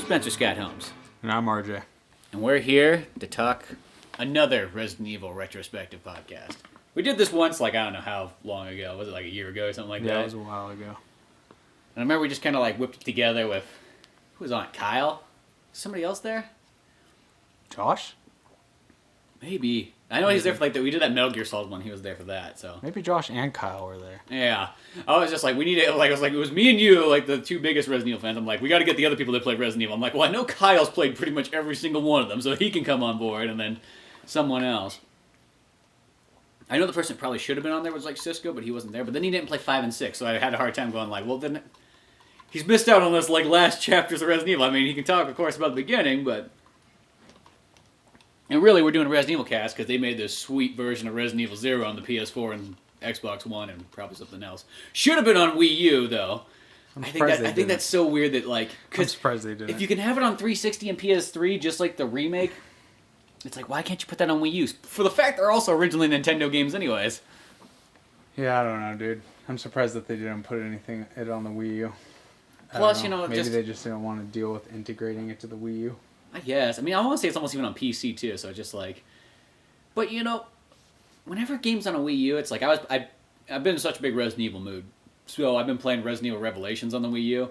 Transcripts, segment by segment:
Spencer Scott Holmes. And I'm RJ. And we're here to talk another Resident Evil retrospective podcast. We did this once, I don't know how long ago. Was it a year ago or something like that? Yeah, it was a while ago. And I remember we just kind of whipped it together with, who was on it? Kyle? Somebody else there? Josh? Maybe. I know he's there for we did that Metal Gear Solid one. He was there for that, so. Maybe Josh and Kyle were there. Yeah. I was just we need to, it was me and you, the two biggest Resident Evil fans. I'm we got to get the other people that played Resident Evil. I'm well, I know Kyle's played pretty much every single one of them, so he can come on board, and then someone else. I know the person that probably should have been on there was Cisco, but he wasn't there. But then he didn't play 5 and 6, so I had a hard time going well, then he's missed out on this last chapters of Resident Evil. I mean, he can talk, of course, about the beginning, but. And really, we're doing a Resident Evil cast because they made this sweet version of Resident Evil 0 on the PS4 and Xbox One and probably something else. Should have been on Wii U, though. I think that's so weird that, I'm surprised they didn't. If you can have it on 360 and PS3, just like the remake, it's why can't you put that on Wii U? For the fact they're also originally Nintendo games anyways. Yeah, I don't know, dude. I'm surprised that they didn't put it on the Wii U. Plus, maybe they just didn't want to deal with integrating it to the Wii U. I guess. I mean, I want to say it's almost even on PC, too, so just But, whenever a game's on a Wii U, it's I've been in such a big Resident Evil mood. So I've been playing Resident Evil Revelations on the Wii U.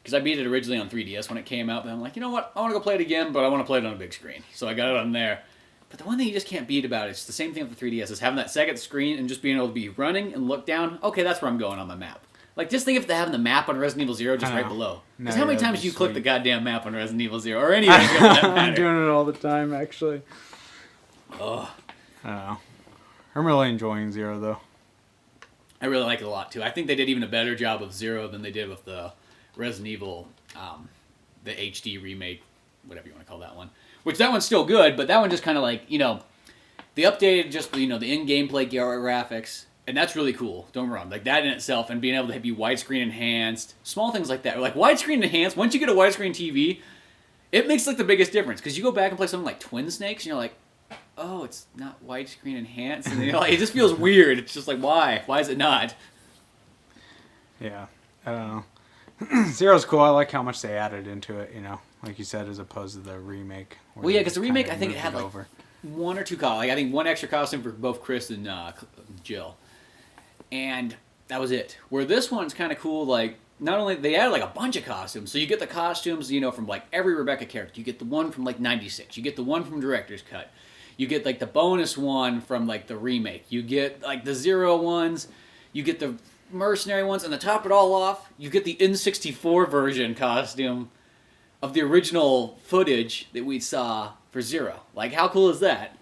Because I beat it originally on 3DS when it came out, but I'm you know what? I want to go play it again, but I want to play it on a big screen. So I got it on there. But the one thing you just can't beat about it, it's the same thing with the 3DS, is having that second screen and just being able to be running and look down. Okay, that's where I'm going on my map. Just think of having the map on Resident Evil 0 just right below. Because how many times do you click the goddamn map on Resident Evil 0? Or any of them, I'm doing it all the time, actually. Oh. I don't know. I'm really enjoying 0, though. I really like it a lot, too. I think they did even a better job of 0 than they did with the Resident Evil, the HD remake, whatever you want to call that one. Which, that one's still good, but that one just kind of they updated just, the in-gameplay graphics. And that's really cool. Don't get me wrong. That in itself, and being able to be widescreen enhanced, small things like that. Or widescreen enhanced. Once you get a widescreen TV, it makes the biggest difference. Because you go back and play something like Twin Snakes, and you're oh, it's not widescreen enhanced. And it just feels weird. It's just why? Why is it not? Yeah, I don't know. Zero's cool. I like how much they added into it. Like you said, as opposed to the remake. Well, yeah, because the remake, I think it had one or two costumes. I think one extra costume for both Chris and Jill. And that was it. Where this one's kind of cool, not only, they added a bunch of costumes. So you get the costumes, from every Rebecca character. You get the one from 96. You get the one from Director's Cut. You get the bonus one from the remake. You get the 0 ones. You get the mercenary ones. And to top it all off, you get the N64 version costume of the original footage that we saw for 0. How cool is that?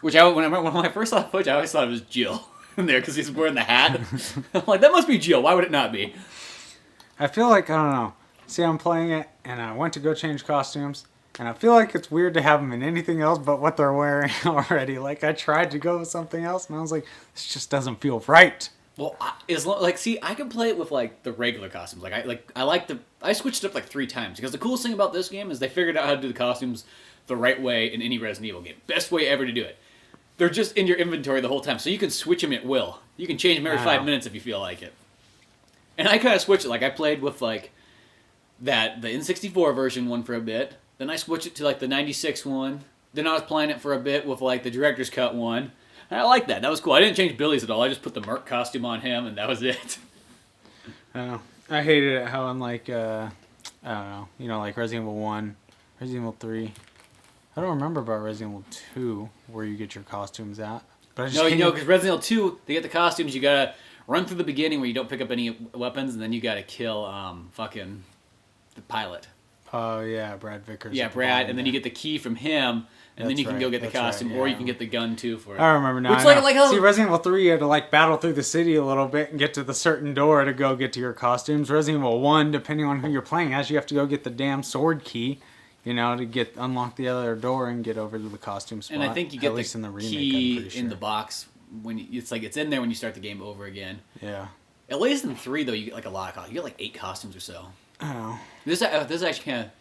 Which when I first saw the footage, I always thought it was Jill. In there because he's wearing the hat. I'm that must be Jill. Why would it not be? I feel I don't know. See, I'm playing it, and I went to go change costumes, and I feel it's weird to have them in anything else but what they're wearing already. I tried to go with something else, and I was this just doesn't feel right. Well, see, I can play it with the regular costumes. I switched it up 3 times because the coolest thing about this game is they figured out how to do the costumes the right way in any Resident Evil game. Best way ever to do it. They're just in your inventory the whole time, so you can switch them at will. You can change them every 5 minutes if you feel like it. And I kind of switched it. I played with, the N64 version one for a bit. Then I switched it to, the 96 one. Then I was playing it for a bit with, the Director's Cut one. And I like that. That was cool. I didn't change Billy's at all. I just put the Merc costume on him, and that was it. I don't know. I hated it how in, I don't know, Resident Evil 1, Resident Evil 3... I don't remember about Resident Evil 2 where you get your costumes at. But I just because Resident Evil 2, they get the costumes, you gotta run through the beginning where you don't pick up any weapons, and then you gotta kill fucking the pilot. Oh, yeah, Brad Vickers. Yeah, Brad, and then you get the key from him, and then you can go get the costume, or you can get the gun, too, for it. I remember now. See, Resident Evil 3, you had to, battle through the city a little bit and get to the certain door to go get to your costumes. Resident Evil 1, depending on who you're playing as, you have to go get the damn sword key. To unlock the other door and get over to the costume spot. And I think you get in the remake, key in the box when it's in there when you start the game over again. Yeah. At least in 3 though, you get a lot of costumes. You get 8 costumes or so. Oh. This actually kind of,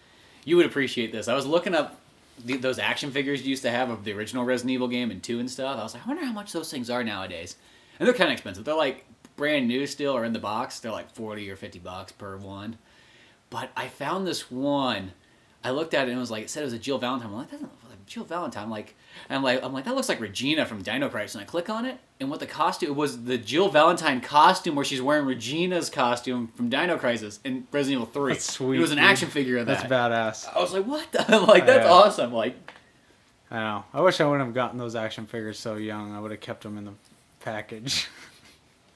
you would appreciate this. I was looking up those action figures you used to have of the original Resident Evil game and 2 and stuff. I was I wonder how much those things are nowadays. And they're kind of expensive. They're brand new still or in the box. They're $40 or $50 per one. But I found this one I looked at it and it was like, it said it was a Jill Valentine. I'm like, that's not like Jill Valentine. I'm like, that looks like Regina from Dino Crisis. And I click on it, and what the costume, it was the Jill Valentine costume where she's wearing Regina's costume from Dino Crisis in Resident Evil 3. That's sweet. It was an action figure of that. That's badass. I was like, what the? I'm like, that's awesome. Like, I know. I wish I wouldn't have gotten those action figures so young. I would have kept them in the package.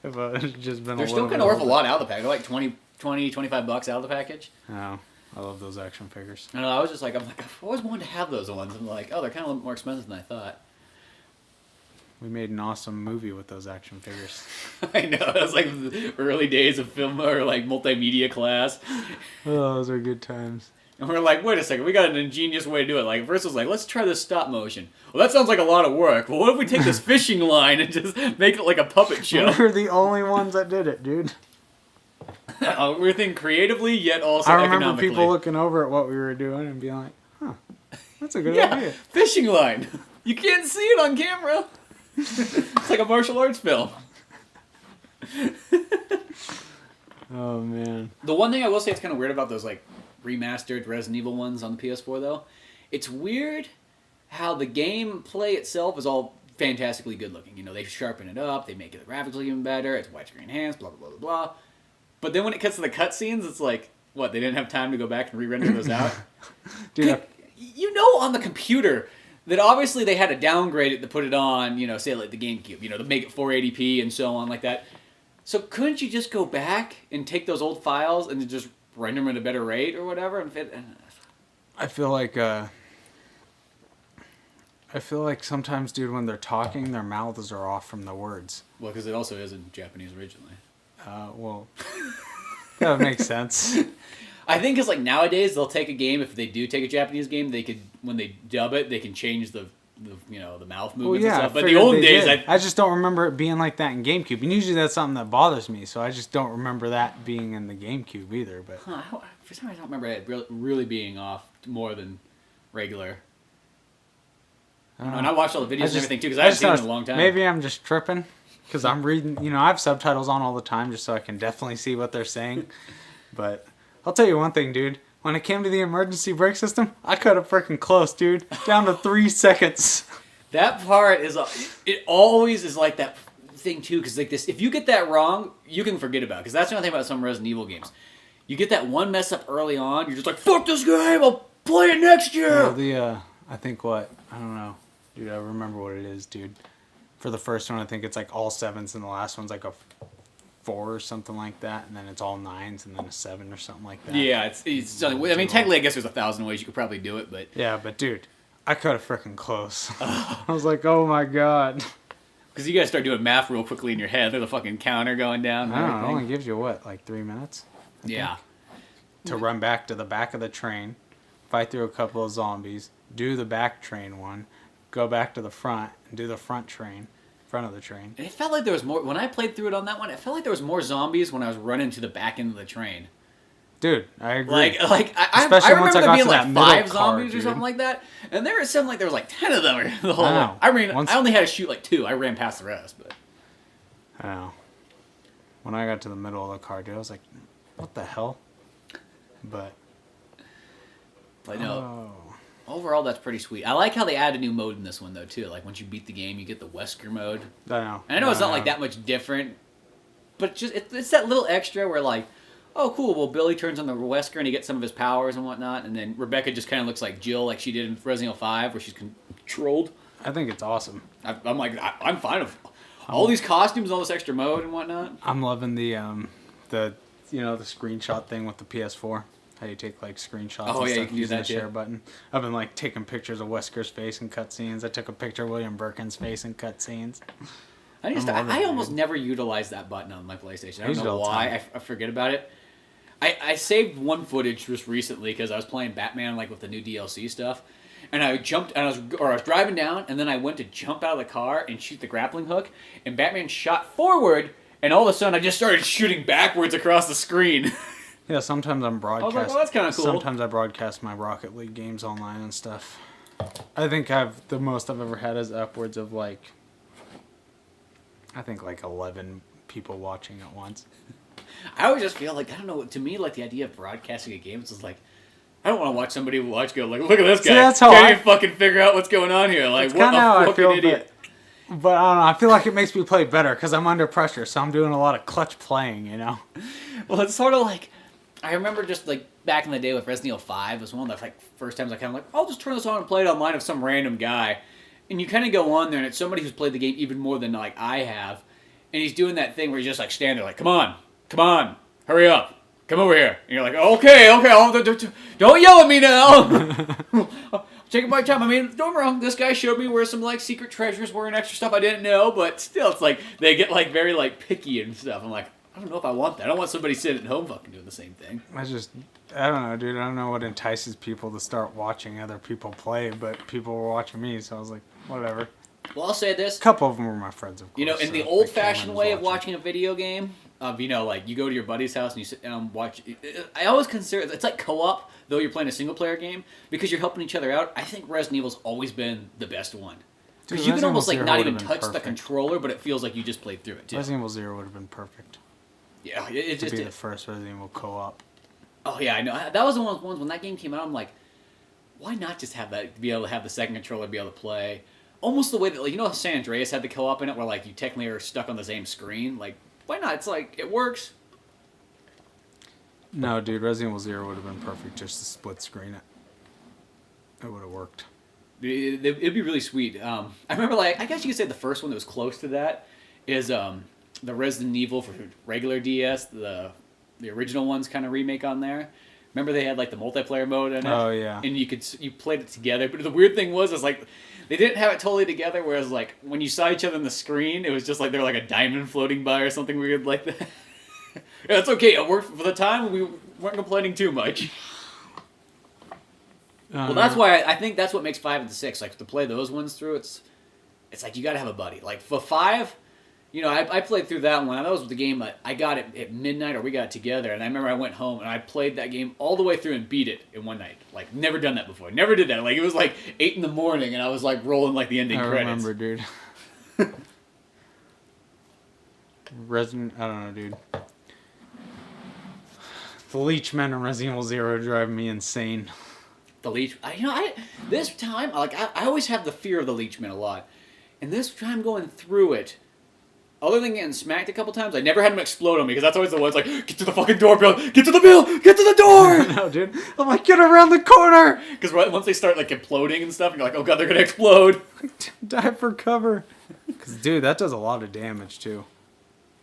If I had just been they're a still little kind of worth a lot out of the package. They're like 20, $25 out of the package. Oh, I love those action figures. I know. I was just like, I've always wanted to have those ones. I'm like, oh, they're kind of more expensive than I thought. We made an awesome movie with those action figures. I know. It was like the early days of film or like multimedia class. Oh, those are good times. And we're like, wait a second, we got an ingenious way to do it. Like, first it was like, let's try this stop motion. Well, that sounds like a lot of work. Well, what if we take this fishing line and just make it like a puppet show? We were the only ones that did it, dude. We're thinking creatively, yet also I remember economically. people looking over at what we were doing and being like, huh, that's a good Yeah, idea. fishing line. You can't see it on camera. It's like a martial arts film. Oh, man. The one thing I will say that's kind of weird about those like remastered Resident Evil ones on the PS4 though, it's weird how the gameplay itself is all fantastically good looking. You know, they sharpen it up, they make it graphically even better, it's widescreen enhanced, blah blah blah blah blah. But then when it cuts to the cutscenes, it's like, what, they didn't have time to go back and re-render those out? Dude, You know, on the computer that obviously they had to downgrade it to put it on, you know, say like the GameCube, you know, to make it 480p and so on like that. So couldn't you just go back and take those old files and just render them at a better rate or whatever and fit? I feel like sometimes, dude, when they're talking, their mouths are off from the words. Well, because it also is in Japanese originally. Well, that would make sense. I think it's like nowadays they'll take a game, if they do take a Japanese game, they could, when they dub it, they can change the you know, the mouth movements and stuff. But the old days, I just don't remember it being like that in GameCube. And usually that's something that bothers me, so I just don't remember that being in the GameCube either. But for some reason I don't remember it really being off more than regular. And I watched all the videos and everything too, because I haven't seen it in a long time. Maybe I'm just tripping, because I'm reading, you know, I have subtitles on all the time just so I can definitely see what they're saying. But I'll tell you one thing, dude. When it came to the emergency brake system, I cut it freaking close, dude. Down to 3 seconds. That part is, it always is like that thing too, because like this, if you get that wrong, you can forget about it. Because that's the only thing about some Resident Evil games. You get that one mess up early on, you're just like, fuck this game, I'll play it next year. Well, I think I don't know. Dude, I remember what it is, dude. For the first one, I think it's like all 7s, and the last one's like a 4 or something like that, and then it's all 9s, and then a 7 or something like that. Yeah, it's I mean, technically, I guess there's 1,000 ways you could probably do it, but... Yeah, but dude, I cut it freaking close. I was like, oh my god. Because you gotta start doing math real quickly in your head. There's a fucking counter going down. I don't know, it only gives you, what, like 3 minutes? Yeah. To run back to the back of the train, fight through a couple of zombies, do the back train one, go back to the front, and do the front of the train. And it felt like there was more... When I played through it on that one, it felt like there was more zombies when I was running to the back end of the train. Dude, I agree. I remember there being like 5 zombies or something like that. And there was something like there was like 10 of them the whole way. I mean, I only had to shoot like 2. I ran past the rest, but... I know. When I got to the middle of the car, dude, I was like, what the hell? But... I know. Overall, that's pretty sweet. I like how they add a new mode in this one, though, too. Like, once you beat the game, you get the Wesker mode. I know. And I know it's not, like, that much different. But just it's that little extra where, like, oh, cool, well, Billy turns on the Wesker and he gets some of his powers and whatnot. And then Rebecca just kind of looks like Jill, like she did in Resident Evil 5, where she's controlled. I think it's awesome. I'm like, I'm fine with all these costumes and all this extra mode and whatnot. I'm loving the screenshot thing with the PS4. How you take like screenshots and you stuff can do using that, the share button. I've been like taking pictures of Wesker's face in cutscenes. I took a picture of William Birkin's face in cutscenes. I almost never utilize that button on my PlayStation. I don't know why. I forget about it. I saved one footage just recently because I was playing Batman like with the new DLC stuff, and I jumped and I was driving down, and then I went to jump out of the car and shoot the grappling hook, and Batman shot forward, and all of a sudden I just started shooting backwards across the screen. Yeah, sometimes I'm broadcasting. I was like, well, that's kind of cool. Sometimes I broadcast my Rocket League games online and stuff. I think the most I've ever had is upwards of like 11 people watching at once. I always just feel like, I don't know, to me, like the idea of broadcasting a game is just like, I don't want to watch somebody go like, look at this guy. See, that's how Can't even fucking figure out what's going on here. Like, what a fucking idiot. But I don't know. I feel like it makes me play better because I'm under pressure, so I'm doing a lot of clutch playing, you know? Well, it's sort of like, I remember just like back in the day with Resident Evil 5 was one of the like first times I kind of like, I'll just turn this on and play it online with some random guy. And you kind of go on there and it's somebody who's played the game even more than like I have. And he's doing that thing where he's just like standing there like, come on, hurry up. Come over here. And you're like, okay, don't yell at me now. I'm taking my time. I mean, don't get me wrong. This guy showed me where some like secret treasures were and extra stuff I didn't know, but still, it's like they get like very like picky and stuff. I'm like, I don't know if I want that. I don't want somebody sitting at home fucking doing the same thing. I don't know, dude. I don't know what entices people to start watching other people play, but people were watching me, so I was like, whatever. Well, I'll say this. A couple of them were my friends, of course. You know, in the old-fashioned way of watching a video game, you know, like you go to your buddy's house and you sit down and watch. I always consider it's like co-op, though you're playing a single-player game, because you're helping each other out. I think Resident Evil's always been the best one. Because you can almost like not even touch the controller, but it feels like you just played through it too. Resident Evil 0 would have been perfect. Yeah, it just be the first Resident Evil co-op. Oh yeah, I know. That was the one when that game came out. I'm like, why not just have that? Be able to have the second controller, be able to play. Almost the way that, like, you know how San Andreas had the co-op in it, where like you technically are stuck on the same screen. Like, why not? It's like it works. No, dude, Resident Evil 0 would have been perfect just to split screen it. It would have worked. It'd be really sweet. I remember, like, I guess you could say the first one that was close to that is the Resident Evil for regular DS, the original one's kind of remake on there. Remember they had like the multiplayer mode in it? Oh yeah. And you played it together. But the weird thing was like they didn't have it totally together. Whereas like when you saw each other on the screen, it was just like they were like a diamond floating by or something weird like that. Yeah, it's okay. It worked for the time. We weren't complaining too much. Well, that's why I think that's what makes 5 and 6 like to play those ones through. It's like you got to have a buddy. Like for 5. You know, I played through that one. That was the game that I got it at midnight, or we got it together. And I remember I went home and I played that game all the way through and beat it in one night. Like, never done that before. Never did that. Like, it was like 8 in the morning and I was like rolling like the ending credits. I remember, dude. I don't know, dude. The Leechmen and Resident Evil 0 drive me insane. The Leech... this time, like, I always have the fear of the Leechmen a lot. And this time going through it... Other than getting smacked a couple times, I never had them explode on me, because that's always the one. It's like, get to the fucking door, Bill! Get to the Bill! Get to the door! No, dude. I'm like, get around the corner! Because once they start, like, imploding and stuff, you're like, oh god, they're gonna explode. Dive for cover. Because, dude, that does a lot of damage, too.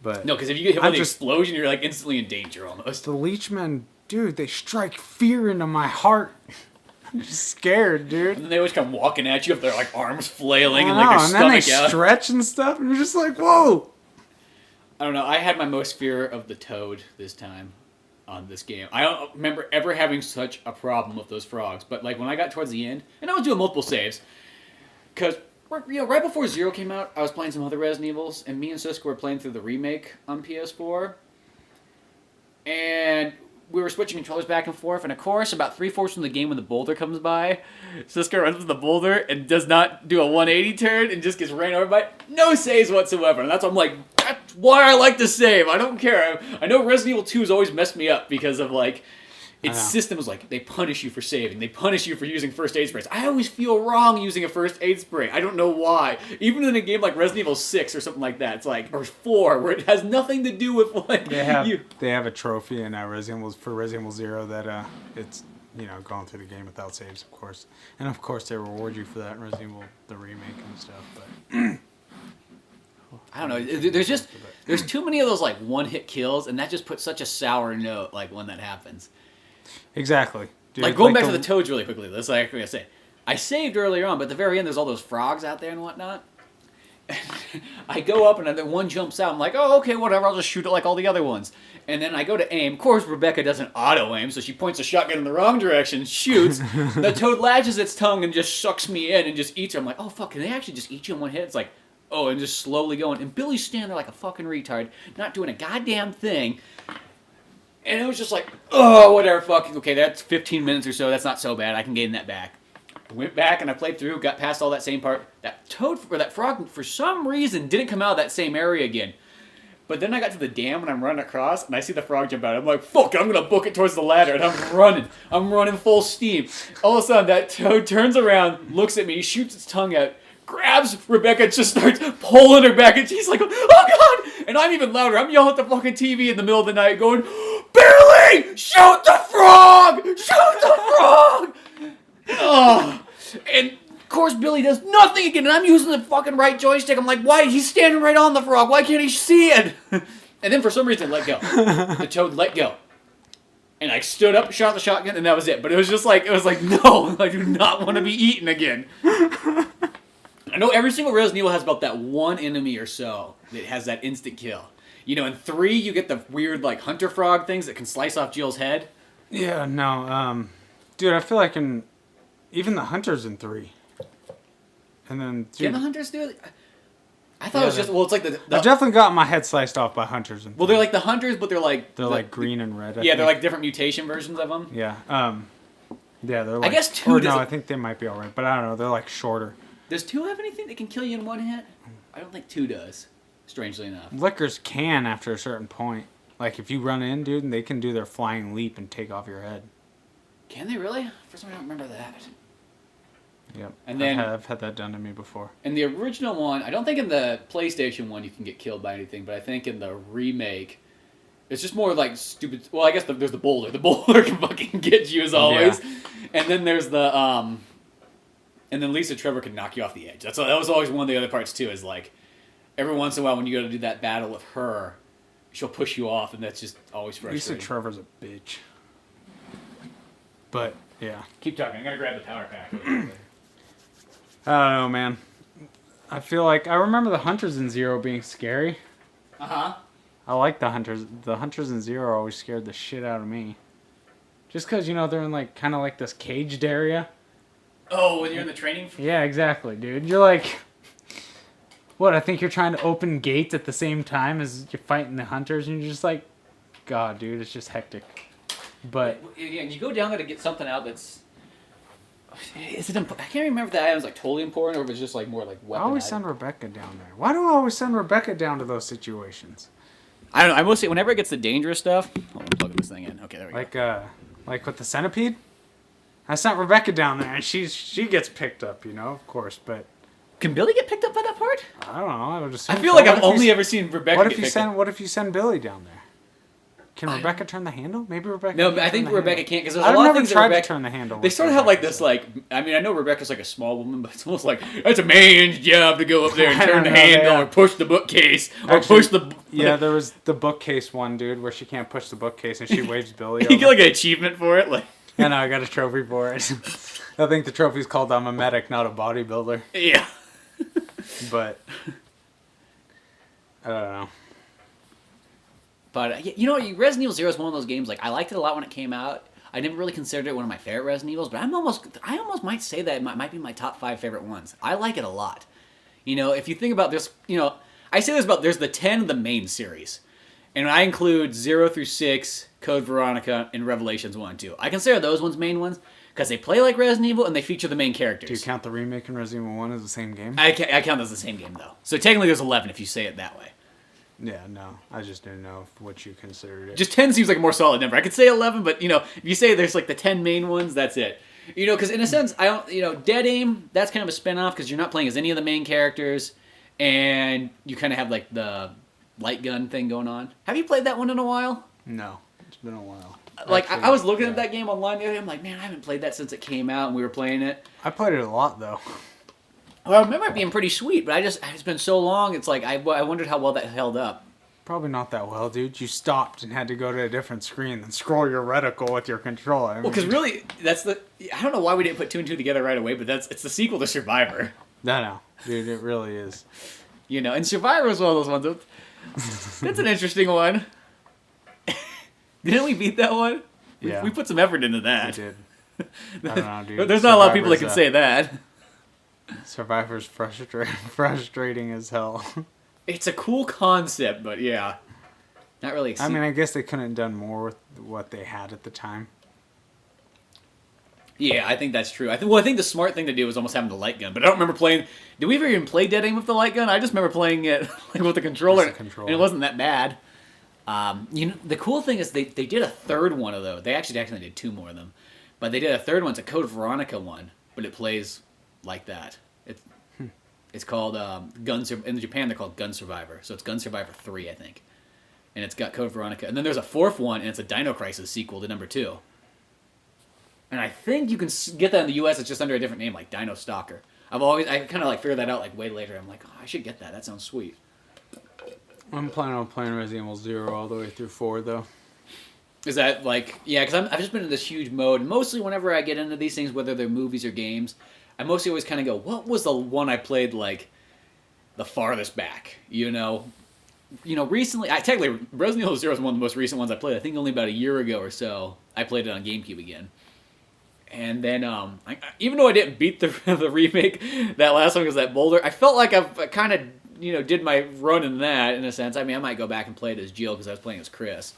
But no, because if you get hit with an explosion, you're, like, instantly in danger, almost. The Leechmen, dude, they strike fear into my heart. I'm just scared, dude. And then they always come walking at you with their like arms flailing and like their stomach out. And then they stretch and stuff, and you're just like, whoa! I don't know. I had my most fear of the Toad this time on this game. I don't remember ever having such a problem with those frogs. But like when I got towards the end, and I was doing multiple saves, because right before 0 came out, I was playing some other Resident Evils, and me and Cisco were playing through the remake on PS4, and we were switching controllers back and forth, and of course, about 3/4 of the game when the boulder comes by, Cisco runs with the boulder and does not do a 180 turn and just gets ran over by it. No saves whatsoever. And that's why I'm like, that's why I like to save. I don't care. I know Resident Evil 2 has always messed me up because of like, its system is like, they punish you for saving. They punish you for using first aid sprays. I always feel wrong using a first aid spray. I don't know why. Even in a game like Resident Evil 6 or something like that, it's like, or 4, where it has nothing to do with like they have a trophy in Resident Evil 0 that it's, you know, going through the game without saves, of course. And of course they reward you for that in Resident Evil, the remake and stuff, but I don't know. There's too many of those like one-hit kills, and that just puts such a sour note like when that happens. Exactly. Dude, like going back to the Toads really quickly. That's like I say. I saved earlier on, but at the very end, there's all those frogs out there and whatnot. I go up and then one jumps out. I'm like, oh, okay, whatever. I'll just shoot it like all the other ones. And then I go to aim. Of course, Rebecca doesn't auto-aim, so she points a shotgun in the wrong direction, shoots. The Toad latches its tongue and just sucks me in and just eats her. I'm like, oh, fuck, can they actually just eat you in one hit? It's like, oh, and just slowly going. And Billy's standing there like a fucking retard, not doing a goddamn thing. And it was just like, oh, whatever, fuck. Okay, that's 15 minutes or so. That's not so bad. I can gain that back. I went back and I played through, got past all that same part. That Toad, or that frog, for some reason, didn't come out of that same area again. But then I got to the dam and I'm running across and I see the frog jump out. I'm like, fuck, I'm going to book it towards the ladder. And I'm running. I'm running full steam. All of a sudden, that toad turns around, looks at me, shoots its tongue out, grabs Rebecca, just starts pulling her back. And she's like, oh, God. And I'm even louder. I'm yelling at the fucking TV in the middle of the night going, Billy, shoot the frog. Shoot the frog. Oh, and of course Billy does nothing again, and I'm using the fucking right joystick. I'm like, why? He's standing right on the frog. Why can't he see it? And then for some reason, let go. The toad let go. And I stood up, shot the shotgun, and that was it. But it was like, no, I do not want to be eaten again. I know every single Resident Evil has about that one enemy or so that has that instant kill. You know, in 3, you get the weird, like, hunter frog things that can slice off Jill's head. Yeah, no, dude, I feel like even the hunters in 3. And then, dude, Can the hunters do it? I thought it was just, well, it's like the I've definitely got my head sliced off by hunters. In 3. Well, they're like the hunters, but they're like green and red. They're like different mutation versions of them. Yeah, yeah, they're like. I guess 2 Or doesn't. no, I think they might be alright, but I don't know. They're like shorter. Does 2 have anything that can kill you in one hit? I don't think 2 does. Strangely enough. Lickers can after a certain point. Like if you run in, dude, and they can do their flying leap and take off your head. Can they really? For some reason, I don't remember that. Yep. And then I've had that done to me before. in the original one, I don't think in the PlayStation one you can get killed by anything, but I think in the remake, it's just more like stupid. Well, I guess there's the boulder. The boulder can fucking get you as always. Yeah. And then there's the and then Lisa Trevor can knock you off the edge. That was always one of the other parts too. Is like every once in a while when you go to do that battle with her, she'll push you off, and that's just always frustrating. Lisa Trevor's a bitch. But yeah. Keep talking. I'm gonna grab the power pack. I don't know, man. I feel like I remember the hunters in 0 being scary. Uh-huh. I like the hunters. The hunters in 0 always scared the shit out of me. Just because, you know, they're in like kind of like this caged area. Oh, when you're in the training. Yeah, exactly, dude. You're like, what? I think you're trying to open gates at the same time as you're fighting the hunters, and you're just like, God, dude, it's just hectic. But yeah, you go down there to get something out that's. Is it? I can't remember if that item's like totally important or if it's just like more like weapon. I always item. send Rebecca down there. Why do I always send Rebecca down to those situations? I don't know. I mostly whenever it gets the dangerous stuff. Hold on, plug this thing in. Okay, there we go. Like with the centipede. I sent Rebecca down there, and she gets picked up, you know, of course. But can Billy get picked up by that part? I don't know. I would just. I feel like I've only ever seen Rebecca. What if you send Billy down there? Can Rebecca turn the handle? Maybe Rebecca. No, I think Rebecca can't because there's a lot I've of never things tried that Rebecca, to turn the handle. They sort of have like this like. I mean, I know Rebecca's like a small woman, but it's almost like it's a man's job to go up there and turn the handle or push the bookcase or push the. Yeah, there was the bookcase one, dude, where she can't push the bookcase and she waves Billy. You get like an achievement for it, like. I know, I got a trophy for it. I think the trophy's called I'm a medic, not a bodybuilder. Yeah. But I don't know. But, you know, Resident Evil 0 is one of those games, like, I liked it a lot when it came out. I never really considered it one of my favorite Resident Evils, but I almost might say that it might be my top 5 favorite ones. I like it a lot. You know, if you think about this, you know, I say this about, there's the 10 of the main series. And I include 0 through 6, Code Veronica, and Revelations 1 and 2. I consider those ones main ones, because they play like Resident Evil and they feature the main characters. Do you count the remake and Resident Evil 1 as the same game? I count those as the same game, though. So technically there's 11 if you say it that way. Yeah, no. I just didn't know what you considered it. Just 10 seems like a more solid number. I could say 11, but, you know, if you say there's, like, the 10 main ones, that's it. You know, because in a sense, Dead Aim, that's kind of a spin-off because you're not playing as any of the main characters, and you kind of have, like, the light gun thing going on. Have you played that one in a while? No. It's been a while. Like, I was looking at that game online the other day. I'm like, man, I haven't played that since it came out and we were playing it. I played it a lot, though. Well, I remember it being pretty sweet, but it's been so long, it's like, I wondered how well that held up. Probably not that well, dude. You stopped and had to go to a different screen and scroll your reticle with your controller. Well, because really, I don't know why we didn't put 2 and 2 together right away, but it's the sequel to Survivor. No, dude, it really is. You know, and Survivor was one of those ones. That's an interesting one. Didn't we beat that one? Yeah. We put some effort into that. We did. I don't know, dude. There's not a lot of people that can say that. Survivor's frustrating as hell. It's a cool concept, but yeah. Not really. I mean, I guess they couldn't have done more with what they had at the time. Yeah, I think that's true. I think the smart thing to do was almost having the light gun, but I don't remember playing. Did we ever even play Dead Aim with the light gun? I just remember playing it like with the controller, and it wasn't that bad. The cool thing is they did a third one of those. They actually did 2 more of them, but they did a third one. It's a Code Veronica one, but it plays like that. It's called in Japan they're called Gun Survivor, so it's Gun Survivor 3, I think, and it's got Code Veronica, and then there's a 4th one, and it's a Dino Crisis sequel to number 2. And I think you can get that in the U.S. It's just under a different name, like Dino Stalker. I kind of like figured that out like way later. I'm like, oh, I should get that. That sounds sweet. I'm planning on playing Resident Evil 0 all the way through 4, though. Is that like, yeah, because I've just been in this huge mode. Mostly whenever I get into these things, whether they're movies or games, I mostly always kind of go, what was the one I played like the farthest back? Recently, technically Resident Evil 0 is one of the most recent ones I played. I think only about a year ago or so, I played it on GameCube again. And then, even though I didn't beat the remake, that last one was that Boulder, I felt like I kind of, did my run in that, in a sense. I mean, I might go back and play it as Jill, because I was playing as Chris.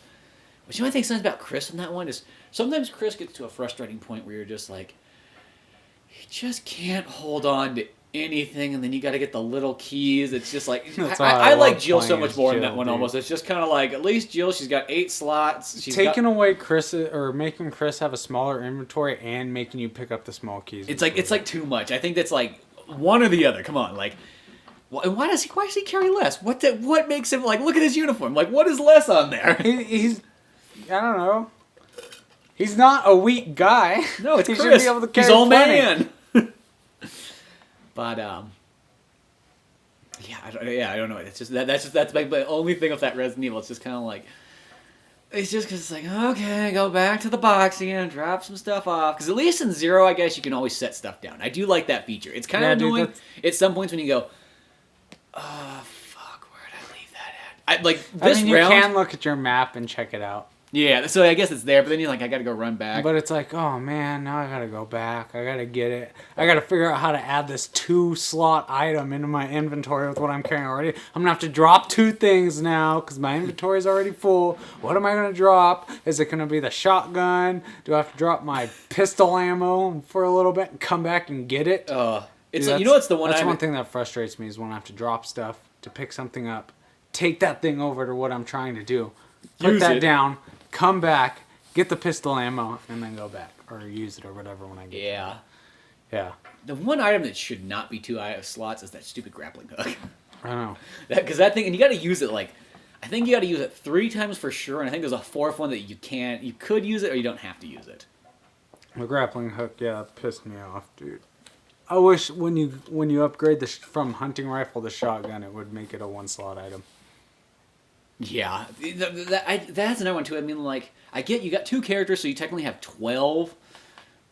But you know what I think sometimes about Chris in that one is, sometimes Chris gets to a frustrating point where you're just like, he just can't hold on to anything, and then you got to get the little keys. It's just like, I like Jill so much more in that one, dude. Almost. It's just kind of like, at least Jill, she's got 8 slots. Taking away Chris, or making Chris have a smaller inventory and making you pick up the small keys. It's like too much. I think that's like one or the other. Come on, like, why does he carry less? What makes him, like, look at his uniform. Like, what is less on there? He's I don't know. He's not a weak guy. No, it's he Chris. Should be able to carry He's all plenty. man. But I don't know. It's just that's like the only thing with that Resident Evil. It's just kind of like, it's just because it's like, okay, go back to the box again, drop some stuff off. Because at least in 0, I guess you can always set stuff down. I do like that feature. It's kind of annoying at some points when you go, oh fuck, where did I leave that at? You can look at your map and check it out. Yeah, so I guess it's there, but then you're like, I gotta go run back. But it's like, oh man, now I gotta go back. I gotta get it. I gotta figure out how to add this 2-slot item into my inventory with what I'm carrying already. I'm gonna have to drop 2 things now because my inventory is already full. What am I gonna drop? Is it gonna be the shotgun? Do I have to drop my pistol ammo for a little bit and come back and get it? It's Dude, it's the one. That's one thing that frustrates me is when I have to drop stuff to pick something up, take that thing over to what I'm trying to do, put that down. Come back, get the pistol ammo, and then go back. Or use it or whatever when I get it. Yeah. The one item that should not be 2 slots is that stupid grappling hook. I know. Because that thing, and you got to use it like, I think you got to use it 3 times for sure, and I think there's a 4th one that you could use it or you don't have to use it. The grappling hook, yeah, pissed me off, dude. I wish when you upgrade from hunting rifle to shotgun, it would make it a 1-slot item. Yeah, that's another one too. I mean, like, I get you got 2 characters, so you technically have 12,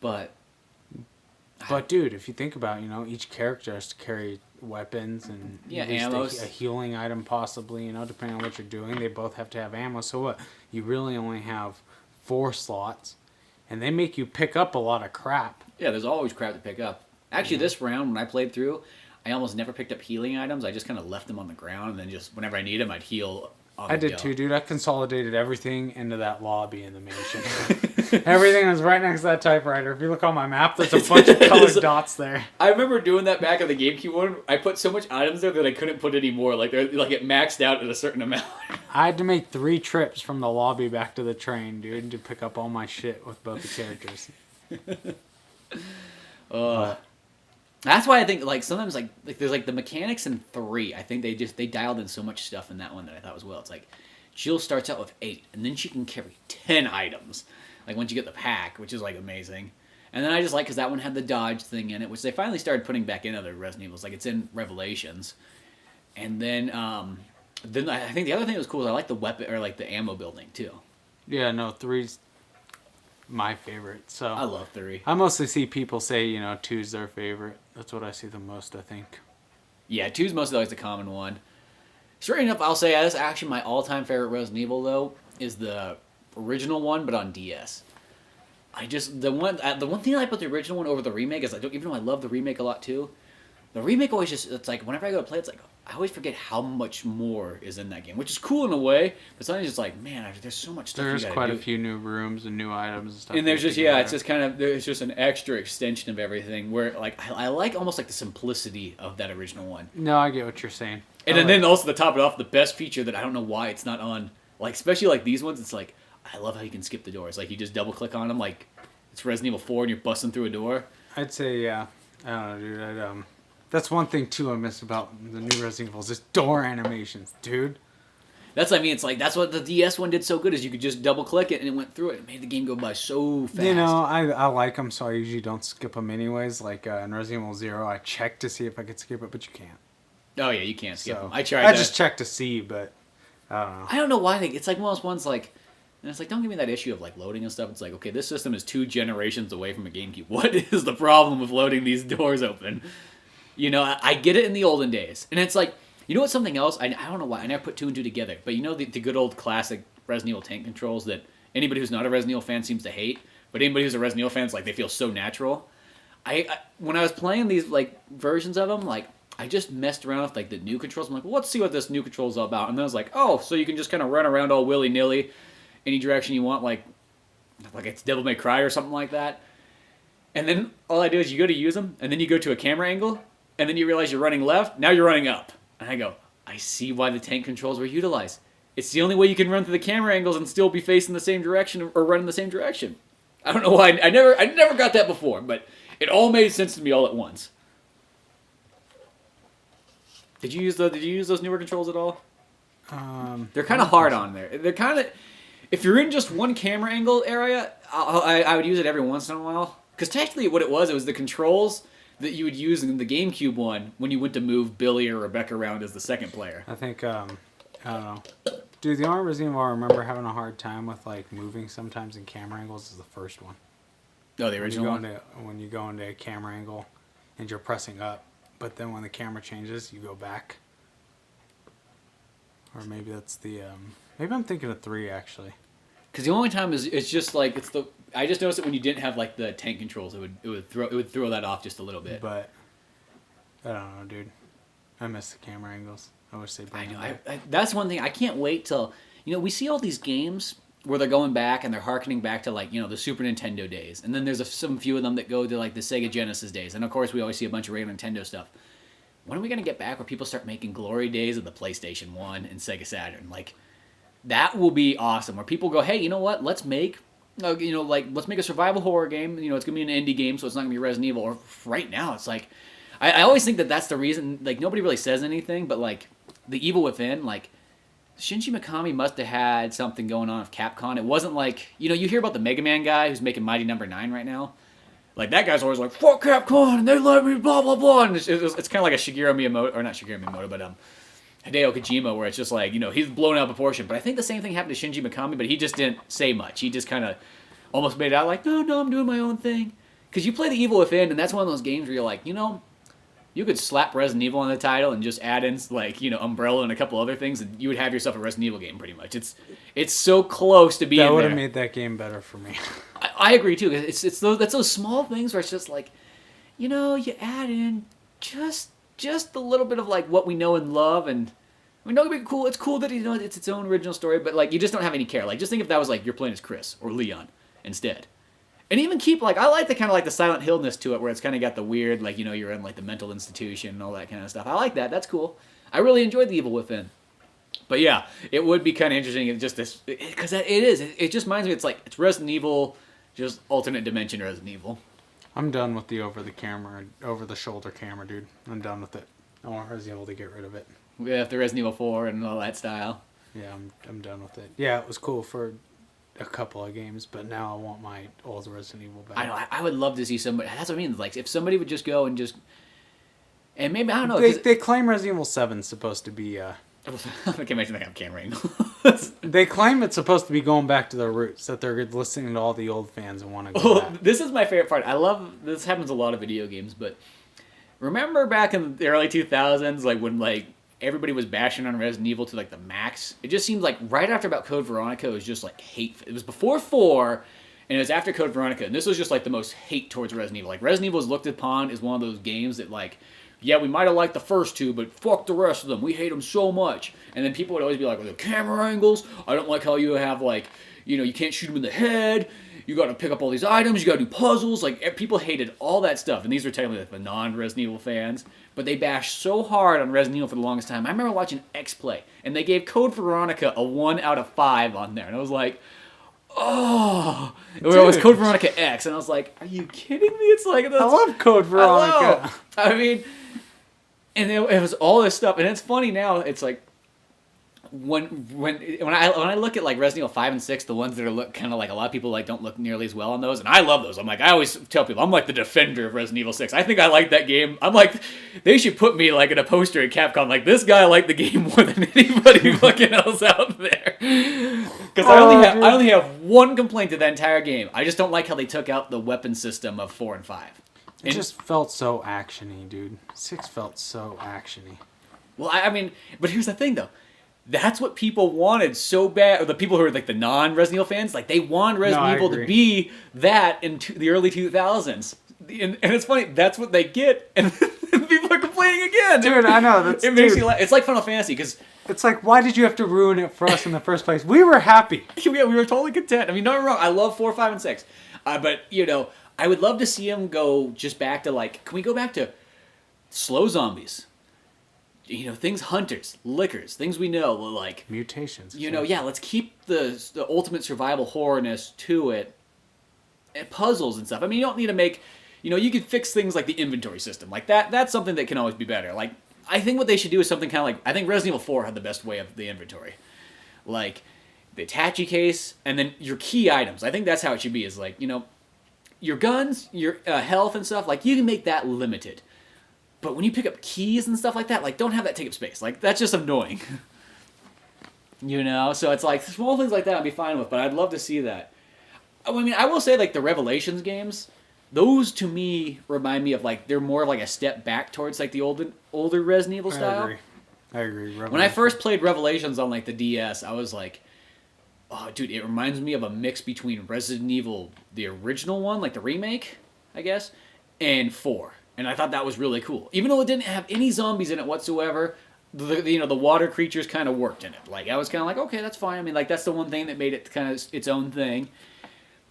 but dude, if you think about it, each character has to carry weapons and ammo, a healing item possibly, depending on what you're doing. They both have to have ammo. So what? You really only have 4 slots, and they make you pick up a lot of crap. Yeah, there's always crap to pick up. Actually, this round when I played through, I almost never picked up healing items. I just kind of left them on the ground, and then just whenever I need them, I'd heal. I did too, dude. I consolidated everything into that lobby in the mansion. Everything was right next to that typewriter. If you look on my map, there's a bunch of colored dots there. I remember doing that back on the GameCube one. I put so much items there that I couldn't put any more. Like it maxed out at a certain amount. I had to make 3 trips from the lobby back to the train, dude, to pick up all my shit with both the characters. That's why I think sometimes there's the mechanics in 3. I think they dialed in so much stuff in that one that I thought was well. It's like Jill starts out with 8, and then she can carry 10 items. Like once you get the pack, which is amazing. And then I just because that one had the dodge thing in it, which they finally started putting back in other Resident Evils. Like it's in Revelations. And then I think the other thing that was cool is I like the weapon or the ammo building too. Yeah, no, 3's my favorite. So I love 3. I mostly see people say 2's their favorite. That's what I see the most, I think. Yeah, 2's mostly always the common one. Straight enough, I'll say that's actually my all-time favorite Resident Evil though is the original one, but on DS. The one thing I put the original one over the remake is even though I love the remake a lot too, the remake always it's whenever I go to play, it's I always forget how much more is in that game, which is cool in a way, but sometimes it's like, man, there's so much stuff. There's quite a few new rooms and new items and stuff. And there's just it's just kind of there's just an extra extension of everything. Where like I like almost like the simplicity of that original one. No, I get what you're saying. And then also to top it off, the best feature that I don't know why it's not on, like especially like these ones, it's like I love how you can skip the doors. Like you just double click on them, like it's Resident Evil 4 and you're busting through a door. I'd say yeah. I don't know, dude. That's one thing too I miss about the new Resident Evil is door animations, dude. That's what I mean. It's like that's what the DS one did so good is you could just double click it and it went through it. It made the game go by so fast. You know, I like them, so I usually don't skip them anyways. Like in Resident Evil 0, I checked to see if I could skip it, but you can't. Oh yeah, you can't skip them. I just checked to see, but I don't know. I don't know why it's like one of those ones like, and it's like don't give me that issue of like loading and stuff. It's like okay, this system is 2 generations away from a GameCube. What is the problem with loading these doors open? You know, I get it in the olden days. And it's like, you know what's something else? I don't know why. I never put 2 and 2 together. But you know the good old classic Resident Evil tank controls that anybody who's not a Resident Evil fan seems to hate? But anybody who's a Resident Evil fan, it's like they feel so natural. When I was playing these like versions of them, like I just messed around with like the new controls. I'm like, well, let's see what this new control is all about. And then I was like, oh, so you can just kind of run around all willy-nilly any direction you want, like it's Devil May Cry or something like that. And then all I do is you go to use them, and then you go to a camera angle, and then you realize you're running left, now you're running up. And I go, I see why the tank controls were utilized. It's the only way you can run through the camera angles and still be facing the same direction or run in the same direction. I don't know why. I never got that before, but it all made sense to me all at once. Did you use those newer controls at all? They're kind of hard on there. They're kind of, if you're in just one camera angle area, I would use it every once in a while. Because technically what it was the controls that you would use in the GameCube one when you went to move Billy or Rebecca around as the second player. I think, I don't know. Dude, the only Resident Evil I remember having a hard time with like moving sometimes in camera angles is the first one. Oh, the original one? When you go into a camera angle and you're pressing up, but then when the camera changes, you go back. Or maybe that's the, maybe I'm thinking of 3 actually. Because the only time it's just like I just noticed it when you didn't have like the tank controls, it would throw that off just a little bit. But I don't know, dude. I miss the camera angles. I wish they'd bring I know. That's one thing I can't wait till we see all these games where they're going back and they're harkening back to like the Super Nintendo days, and then there's some few of them that go to like the Sega Genesis days, and of course we always see a bunch of regular Nintendo stuff. When are we gonna get back where people start making glory days of the PlayStation 1 and Sega Saturn? Like that will be awesome. Where people go, hey, you know what? Let's make let's make a survival horror game. It's gonna be an indie game, so it's not gonna be Resident Evil. Or right now, it's like I always think that's the reason. Like nobody really says anything, but like the Evil Within, like Shinji Mikami must have had something going on with Capcom. It wasn't like you hear about the Mega Man guy who's making Mighty Number 9 right now. Like that guy's always like fuck Capcom and they let me blah blah blah. And it's kind of like a Shigeru Miyamoto, or not Shigeru Miyamoto, but Hideo Kojima, where it's just like, he's blown out of proportion. But I think the same thing happened to Shinji Mikami, but he just didn't say much. He just kind of almost made it out like, no, I'm doing my own thing. Because you play the Evil Within, and that's one of those games where you're like, you could slap Resident Evil on the title and just add in, like, Umbrella and a couple other things, and you would have yourself a Resident Evil game, pretty much. It's so close to being there. That would have made that game better for me. I agree, too. That's those small things where it's just like, you add in just a little bit of, like, what we know and love, and I mean, don't get me cool. It's cool that it's its own original story, but like you just don't have any care. Like just think if that was like you're playing as Chris or Leon instead, and even keep like I like the kind of like the Silent Hill-ness to it, where it's kind of got the weird like you're in like the mental institution and all that kind of stuff. I like that. That's cool. I really enjoyed the Evil Within, but yeah, it would be kind of interesting. It's just this because it is. It just reminds me. It's like it's Resident Evil, just alternate dimension Resident Evil. I'm done with the over the shoulder camera, dude. I'm done with it. I want Resident Evil to get rid of it. With the Resident Evil 4 and all that style. Yeah, I'm done with it. Yeah, it was cool for a couple of games, but now I want my old Resident Evil back. I know. I would love to see somebody. That's what I mean. Like if somebody would just go and maybe I don't know. They claim Resident Evil 7 is supposed to be. I can't imagine they have camera angle. They claim it's supposed to be going back to their roots. That they're listening to all the old fans and want to go back. This is my favorite part. I love this. Happens a lot of video games, but remember back in the early 2000s, like when like. Everybody was bashing on Resident Evil to like the max. It just seemed like right after about Code Veronica, it was just like hate. It was before 4, and it was after Code Veronica, and this was just like the most hate towards Resident Evil. Like Resident Evil is looked upon as one of those games that like yeah, we might have liked the first two, but fuck the rest of them. We hate them so much. And then people would always be like, well, the camera angles. I don't like how you have like, you can't shoot them in the head. You got to pick up all these items. You got to do puzzles. Like people hated all that stuff. And these were technically like the non-Resident Evil fans, but they bashed so hard on Resident Evil for the longest time. I remember watching X Play, and they gave Code Veronica a 1 out of 5 on there, and I was like, oh, it was Code Veronica X, and I was like, are you kidding me? It's like, I love Code Veronica. I mean, and it was all this stuff, and it's funny now. It's like when I look at like Resident Evil 5 and 6, the ones that are look kind of like a lot of people like don't look nearly as well on those, and I love those. I'm like, I always tell people I'm like the defender of Resident Evil 6. I think I like that game. I'm like, they should put me like in a poster at Capcom. Like this guy liked the game more than anybody fucking else out there. Because I only have one complaint to that entire game. I just don't like how they took out the weapon system of 4 and 5. It just felt so actiony, dude. 6 felt so actiony. Well, I mean, but here's the thing though. That's what people wanted so bad, or the people who are like the non-Resident Evil fans, like they want Resident Evil to be that in the early 2000s. And it's funny, that's what they get, and people are complaining again. Dude, I know. It makes you laugh. It's like Final Fantasy, because... It's like, why did you have to ruin it for us in the first place? We were happy. Yeah, we were totally content. I mean, don't get me wrong, I love 4, 5, and 6. But, I would love to see them go just back to, like, can we go back to slow zombies? Things hunters, lickers, things we know, like... Mutations. Yeah, let's keep the ultimate survival horrorness to it. And puzzles and stuff. I mean, you don't need to make... you could fix things like the inventory system. Like, that's something that can always be better. Like, I think what they should do is something kind of like... I think Resident Evil 4 had the best way of the inventory. Like, the attache case, and then your key items. I think that's how it should be, is like, your guns, your health and stuff, like, you can make that limited. But when you pick up keys and stuff like that, like, don't have that take up space. Like, that's just annoying. So it's like, small things like that I'd be fine with, but I'd love to see that. I mean, I will say, like, the Revelations games, those, to me, remind me of, like, they're more of, like, a step back towards, like, the older Resident Evil style. I agree. When I first played Revelations on, like, the DS, I was like, oh, dude, it reminds me of a mix between Resident Evil, the original one, like the remake, I guess, and 4. And I thought that was really cool. Even though it didn't have any zombies in it whatsoever, the water creatures kind of worked in it. Like, I was kind of like, okay, that's fine. I mean, like, that's the one thing that made it kind of its own thing.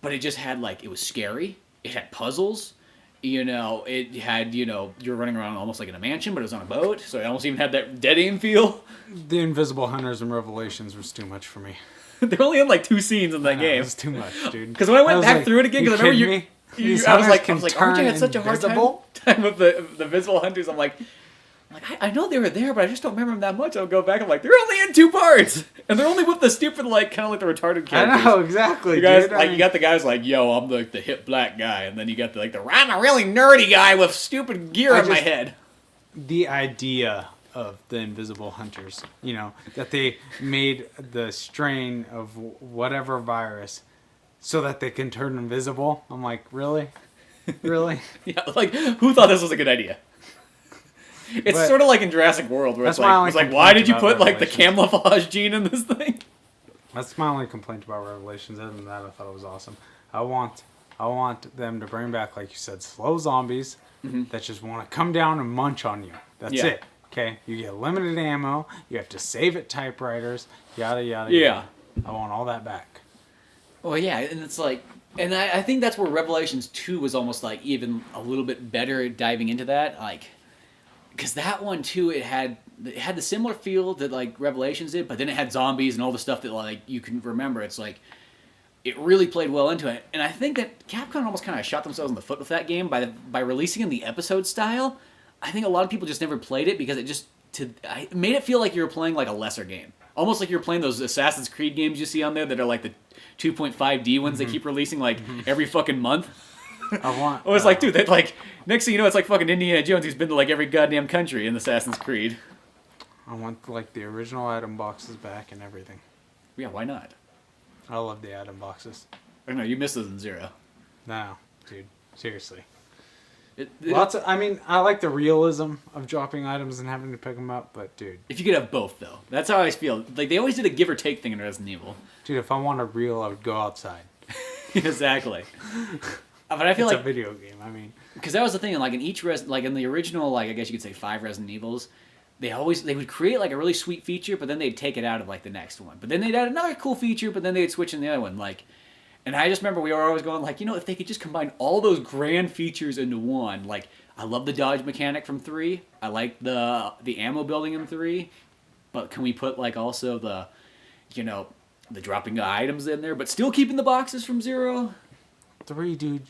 But it just had, like, it was scary. It had puzzles. It had, you're running around almost like in a mansion, but it was on a boat. So it almost even had that Dead Aim feel. The Invisible Hunters and Revelations was too much for me. They're only in, like, 2 scenes in that game. It was too much, dude. Because when I went back through it again, because I remember me? I was like, RJ had such a hard time with the Visible Hunters. I'm like, I know they were there, but I just don't remember them that much. I'll go back. I'm like, they're only in 2 parts, and they're only with the stupid, like, kind of like the retarded characters. I know exactly. You guys, dude. like, you got the guys like, yo, I'm the hip black guy, and then you got I'm a really nerdy guy with stupid gear on my head. The idea of the Invisible Hunters, that they made the strain of whatever virus so that they can turn invisible. I'm like, really? Really? Yeah, like, who thought this was a good idea? It's sort of like in Jurassic World, where it's like, why did you put, like, the camouflage gene in this thing? That's my only complaint about Revelations. Other than that, I thought it was awesome. I want them to bring back, like you said, slow zombies that just want to come down and munch on you. That's it. Okay? You get limited ammo. You have to save at typewriters. Yada, yada, yada. I want all that back. Well, yeah, and it's like... And I think that's where Revelations 2 was almost, like, even a little bit better at diving into that. Like... Because that one, too, it had the similar feel that, like, Revelations did, but then it had zombies and all the stuff that, like, you can remember. It's like, it really played well into it. And I think that Capcom almost kind of shot themselves in the foot with that game by releasing in the episode style. I think a lot of people just never played it because it made it feel like you were playing, like, a lesser game. Almost like you're playing those Assassin's Creed games you see on there that are, like, the 2.5D ones they keep releasing, like, every fucking month. I was like, dude, that, like, next thing you know, it's like fucking Indiana Jones. He's been to, like, every goddamn country in Assassin's Creed. I want, like, the original item boxes back and everything. Yeah, why not? I love the item boxes. I know, you missed those in 0. No, dude, seriously. I like the realism of dropping items and having to pick them up, but, dude. If you could have both, though. That's how I always feel. Like, they always did a give or take thing in Resident Evil. Dude, if I want a reel, I would go outside. Exactly. But I feel it's like a video game. I mean, because that was the thing. Like in each like in the original, like I guess you could say 5 Resident Evils, they would create like a really sweet feature, but then they'd take it out of like the next one. But then they'd add another cool feature, but then they'd switch in the other one. Like, and I just remember we were always going like, if they could just combine all those grand features into one. Like, I love the dodge mechanic from 3. I like the ammo building in 3. But can we put like also the dropping items in there, but still keeping the boxes from 0? 3, dude,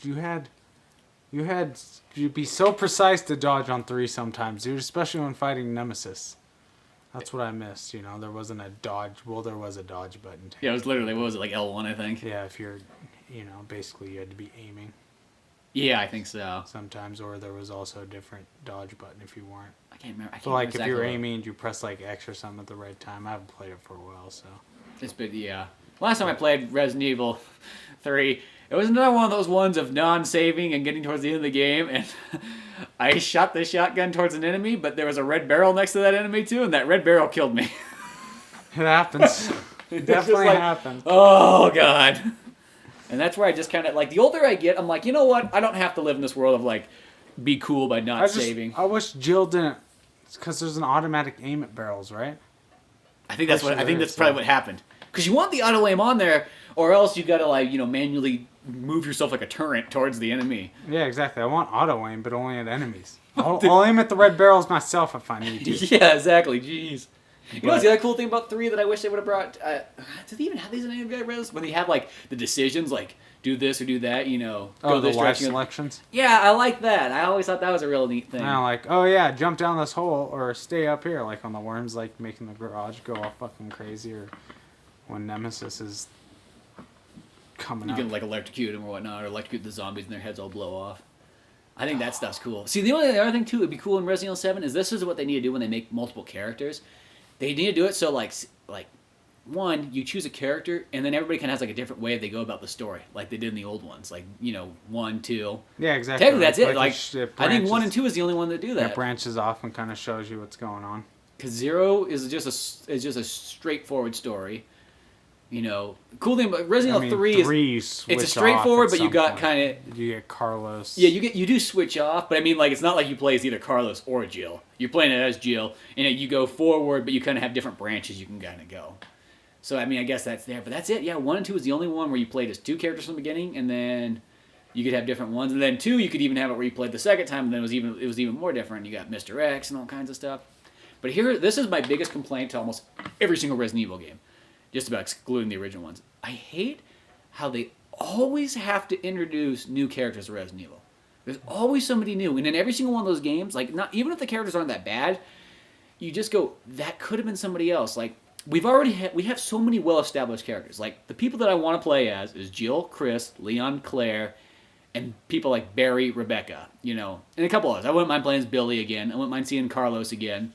you'd be so precise to dodge on 3 sometimes, dude, especially when fighting Nemesis. That's what I missed, there wasn't a dodge. Well, there was a dodge button. Yeah, it was literally, what was it, like L1, I think? Yeah, if you're, basically you had to be aiming. Yeah, I think so. Sometimes, or there was also a different dodge button if you weren't. I can't remember. So, like, if you're aiming, you press, like, X or something at the right time. I haven't played it for a while, so. It's been, yeah. Last time I played Resident Evil 3, it was another one of those ones of non-saving and getting towards the end of the game, and I shot the shotgun towards an enemy, but there was a red barrel next to that enemy, too, and that red barrel killed me. It happens. It definitely happens. Oh, God. And that's where I just kind of, like, the older I get, I'm like, you know what? I don't have to live in this world of, like, be cool by not saving. I wish Jill didn't, because there's an automatic aim at barrels, right? I think that's probably what happened. Because you want the auto aim on there, or else you gotta, like, manually move yourself like a turret towards the enemy. Yeah, exactly. I want auto aim, but only at enemies. I'll aim at the red barrels myself if I need to. Yeah, exactly. Jeez. You know what's the other cool thing about 3 that I wish they would have brought? Do they even have these in any of the res? When they have, like, the decisions, like, do this or do that, go this life selections? Yeah, I like that. I always thought that was a real neat thing. Now, like, oh yeah, jump down this hole or stay up here, like on the worms, like making the garage go all fucking crazy, or when Nemesis is coming up. You can, like, electrocute them or whatnot, or electrocute the zombies and their heads all blow off. I think that stuff's cool. See, the other thing, too, would be cool in Resident Evil 7 is this is what they need to do when they make multiple characters. They need to do it so, like one, you choose a character, and then everybody kind of has, like, a different way they go about the story, like they did in the old ones. Like, 1, 2. Yeah, exactly. Technically, that's it. Like, I think 1 and 2 is the only one that do that. It branches off and kind of shows you what's going on. Because 0 is just a straightforward story. Cool thing about Resident Evil 3 is it's a straightforward, but you got kind of you get Carlos. Yeah, you do switch off, but I mean, like, it's not like you play as either Carlos or Jill. You're playing it as Jill, and you go forward, but you kind of have different branches you can kind of go. So I mean, I guess that's there, but that's it. Yeah, 1 and 2 is the only one where you played as 2 characters from the beginning, and then you could have different ones, and then 2 you could even have it where you played the second time, and then it was even more different. You got Mr. X and all kinds of stuff. But this is my biggest complaint to almost every single Resident Evil game. Just about excluding the original ones. I hate how they always have to introduce new characters to Resident Evil. There's always somebody new. And in every single one of those games, like, not even if the characters aren't that bad, you just go, that could have been somebody else. Like, we have so many well-established characters. Like, the people that I want to play as is Jill, Chris, Leon, Claire, and people like Barry, Rebecca, and a couple others. I wouldn't mind playing as Billy again. I wouldn't mind seeing Carlos again.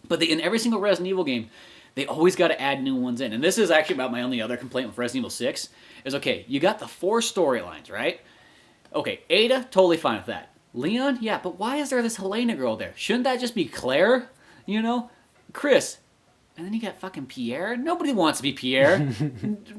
But in every single Resident Evil game, they always got to add new ones in. And this is actually about my only other complaint with Resident Evil 6. Is, okay, you got the 4 storylines, right? Okay, Ada, totally fine with that. Leon, yeah, but why is there this Helena girl there? Shouldn't that just be Claire? Chris. And then you got fucking Pierre. Nobody wants to be Pierre.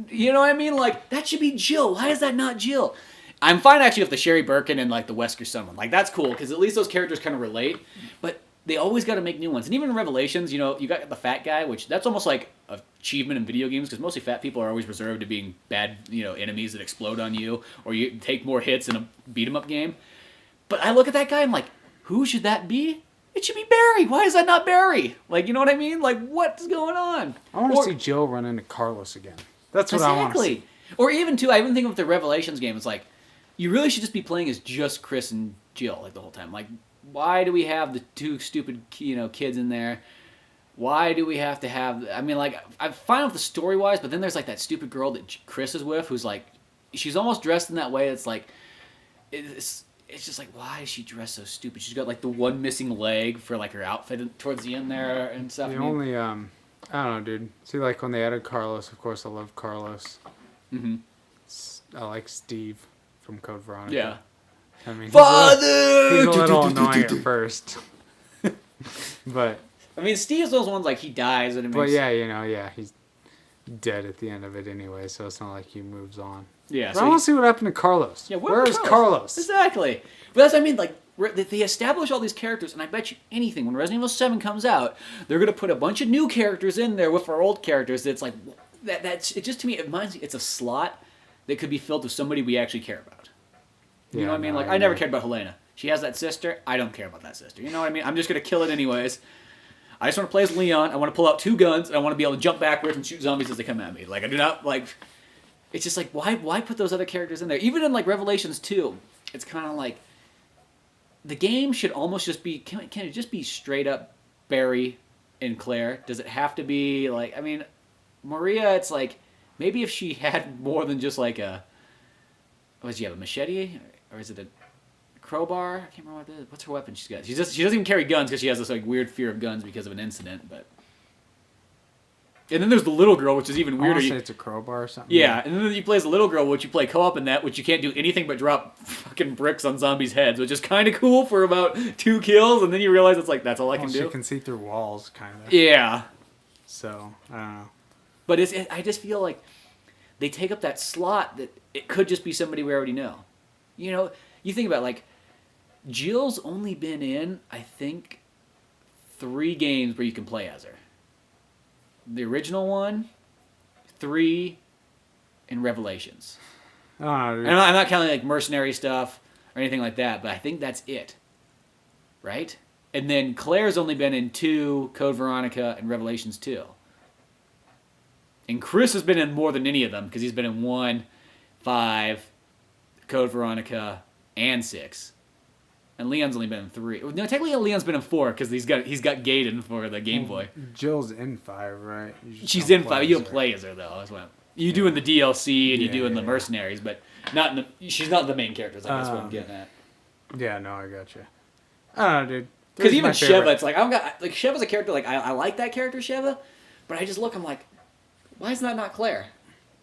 You know what I mean? Like, that should be Jill. Why is that not Jill? I'm fine, actually, with the Sherry Birkin and, like, the Wesker Sun one. Like, that's cool, because at least those characters kind of relate. But they always got to make new ones. And even in Revelations, you got the fat guy, which that's almost like an achievement in video games, because mostly fat people are always reserved to being bad, enemies that explode on you, or you take more hits in a beat-em-up game. But I look at that guy, I'm like, who should that be? It should be Barry. Why is that not Barry? Like, you know what I mean? Like, what's going on? I want to see Jill run into Carlos again. That's what I want to see. Or even, too, I even think of the Revelations game, it's like, you really should just be playing as just Chris and Jill, like, the whole time. Like, why do we have the 2 stupid, kids in there? Why do we have to have... I mean, like, I'm fine with the story-wise, but then there's, like, that stupid girl that Chris is with who's, like... She's almost dressed in that way that's, like... It's just, like, why is she dressed so stupid? She's got, like, the one missing leg for, like, her outfit towards the end there and stuff. The only, I don't know, dude. See, like, when they added Carlos, of course, I love Carlos. Mm-hmm. I like Steve from Code Veronica. Yeah. I mean, Father! He's a little annoying at first. But... I mean, Steve's those ones, like, he dies and it makes... But yeah, he's dead at the end of it anyway, so it's not like he moves on. Yeah. So I want to see what happened to Carlos. Yeah, where is Carlos? Exactly. But that's what I mean. Like they establish all these characters, and I bet you anything when Resident Evil 7 comes out, they're gonna put a bunch of new characters in there with our old characters. That's like that's it. Just to me, it reminds me it's a slot that could be filled with somebody we actually care about. You know what I mean? Like I never cared about Helena. She has that sister. I don't care about that sister. You know what I mean? I'm just gonna kill it anyways. I just want to play as Leon. I want to pull out 2 guns. And I want to be able to jump backwards and shoot zombies as they come at me. Like I do not like. It's just like why put those other characters in there? Even in like Revelations 2, it's kind of like the game should almost just be can it just be straight up Barry and Claire? Does it have to be like I mean Maria? It's like maybe if she had more than just like a what does she have, a machete or is it a crowbar? I can't remember what it is. What's her weapon she's got? She doesn't even carry guns because she has this like weird fear of guns because of an incident. But and then there's the little girl, which is even weirder. I want to say it's a crowbar or something. Yeah, and then you play as the little girl, which you play co-op in that, which you can't do anything but drop fucking bricks on zombies' heads, which is kind of cool for about 2 kills, and then you realize it's like that's all I can do. She can see through walls, kind of. Yeah. So I don't know. But I just feel like they take up that slot that it could just be somebody we already know. You know, you think about like. Jill's only been in, I think, 3 games where you can play as her. The original one, 3, and Revelations. Oh, and I'm not counting like mercenary stuff or anything like that, but I think that's it. Right? And then Claire's only been in 2, Code Veronica, and Revelations 2. And Chris has been in more than any of them because he's been in 1, 5, Code Veronica, and 6. And Leon's only been in 3. No, technically Leon's been in 4 because he's got Gaiden for the Game Boy. Jill's in 5, right? She's in 5. You don't play as her though. That's what you do in the DLC and you do in the Mercenaries, but not in the. She's not the main character. I guess what I'm getting at. Yeah, no, I got you. I don't know, dude. Because even Sheva, it's like I don't got like Sheva's a character like I like that character Sheva, but I just look. I'm like, why is that not Claire?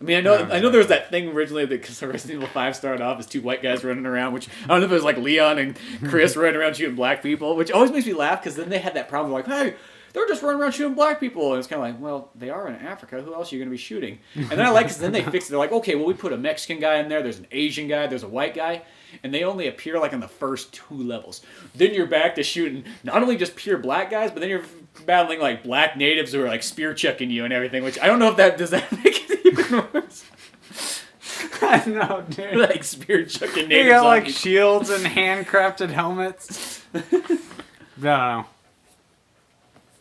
I mean, I know there was that thing originally that because Resident Evil 5 started off as 2 white guys running around, which I don't know if it was like Leon and Chris running around shooting black people, which always makes me laugh because then they had that problem like, hey, they're just running around shooting black people, and it's kind of like, well, they are in Africa. Who else are you going to be shooting? And then I like because then they fixed it. They're like, okay, well, we put a Mexican guy in there. There's an Asian guy. There's a white guy. And they only appear like on the first 2 levels. Then you're back to shooting not only just pure black guys, but then you're battling like black natives who are like spear chucking you and everything. Which I don't know if does that make it even worse. I know, dude. Like spear chucking natives. They got like shields and handcrafted helmets. No.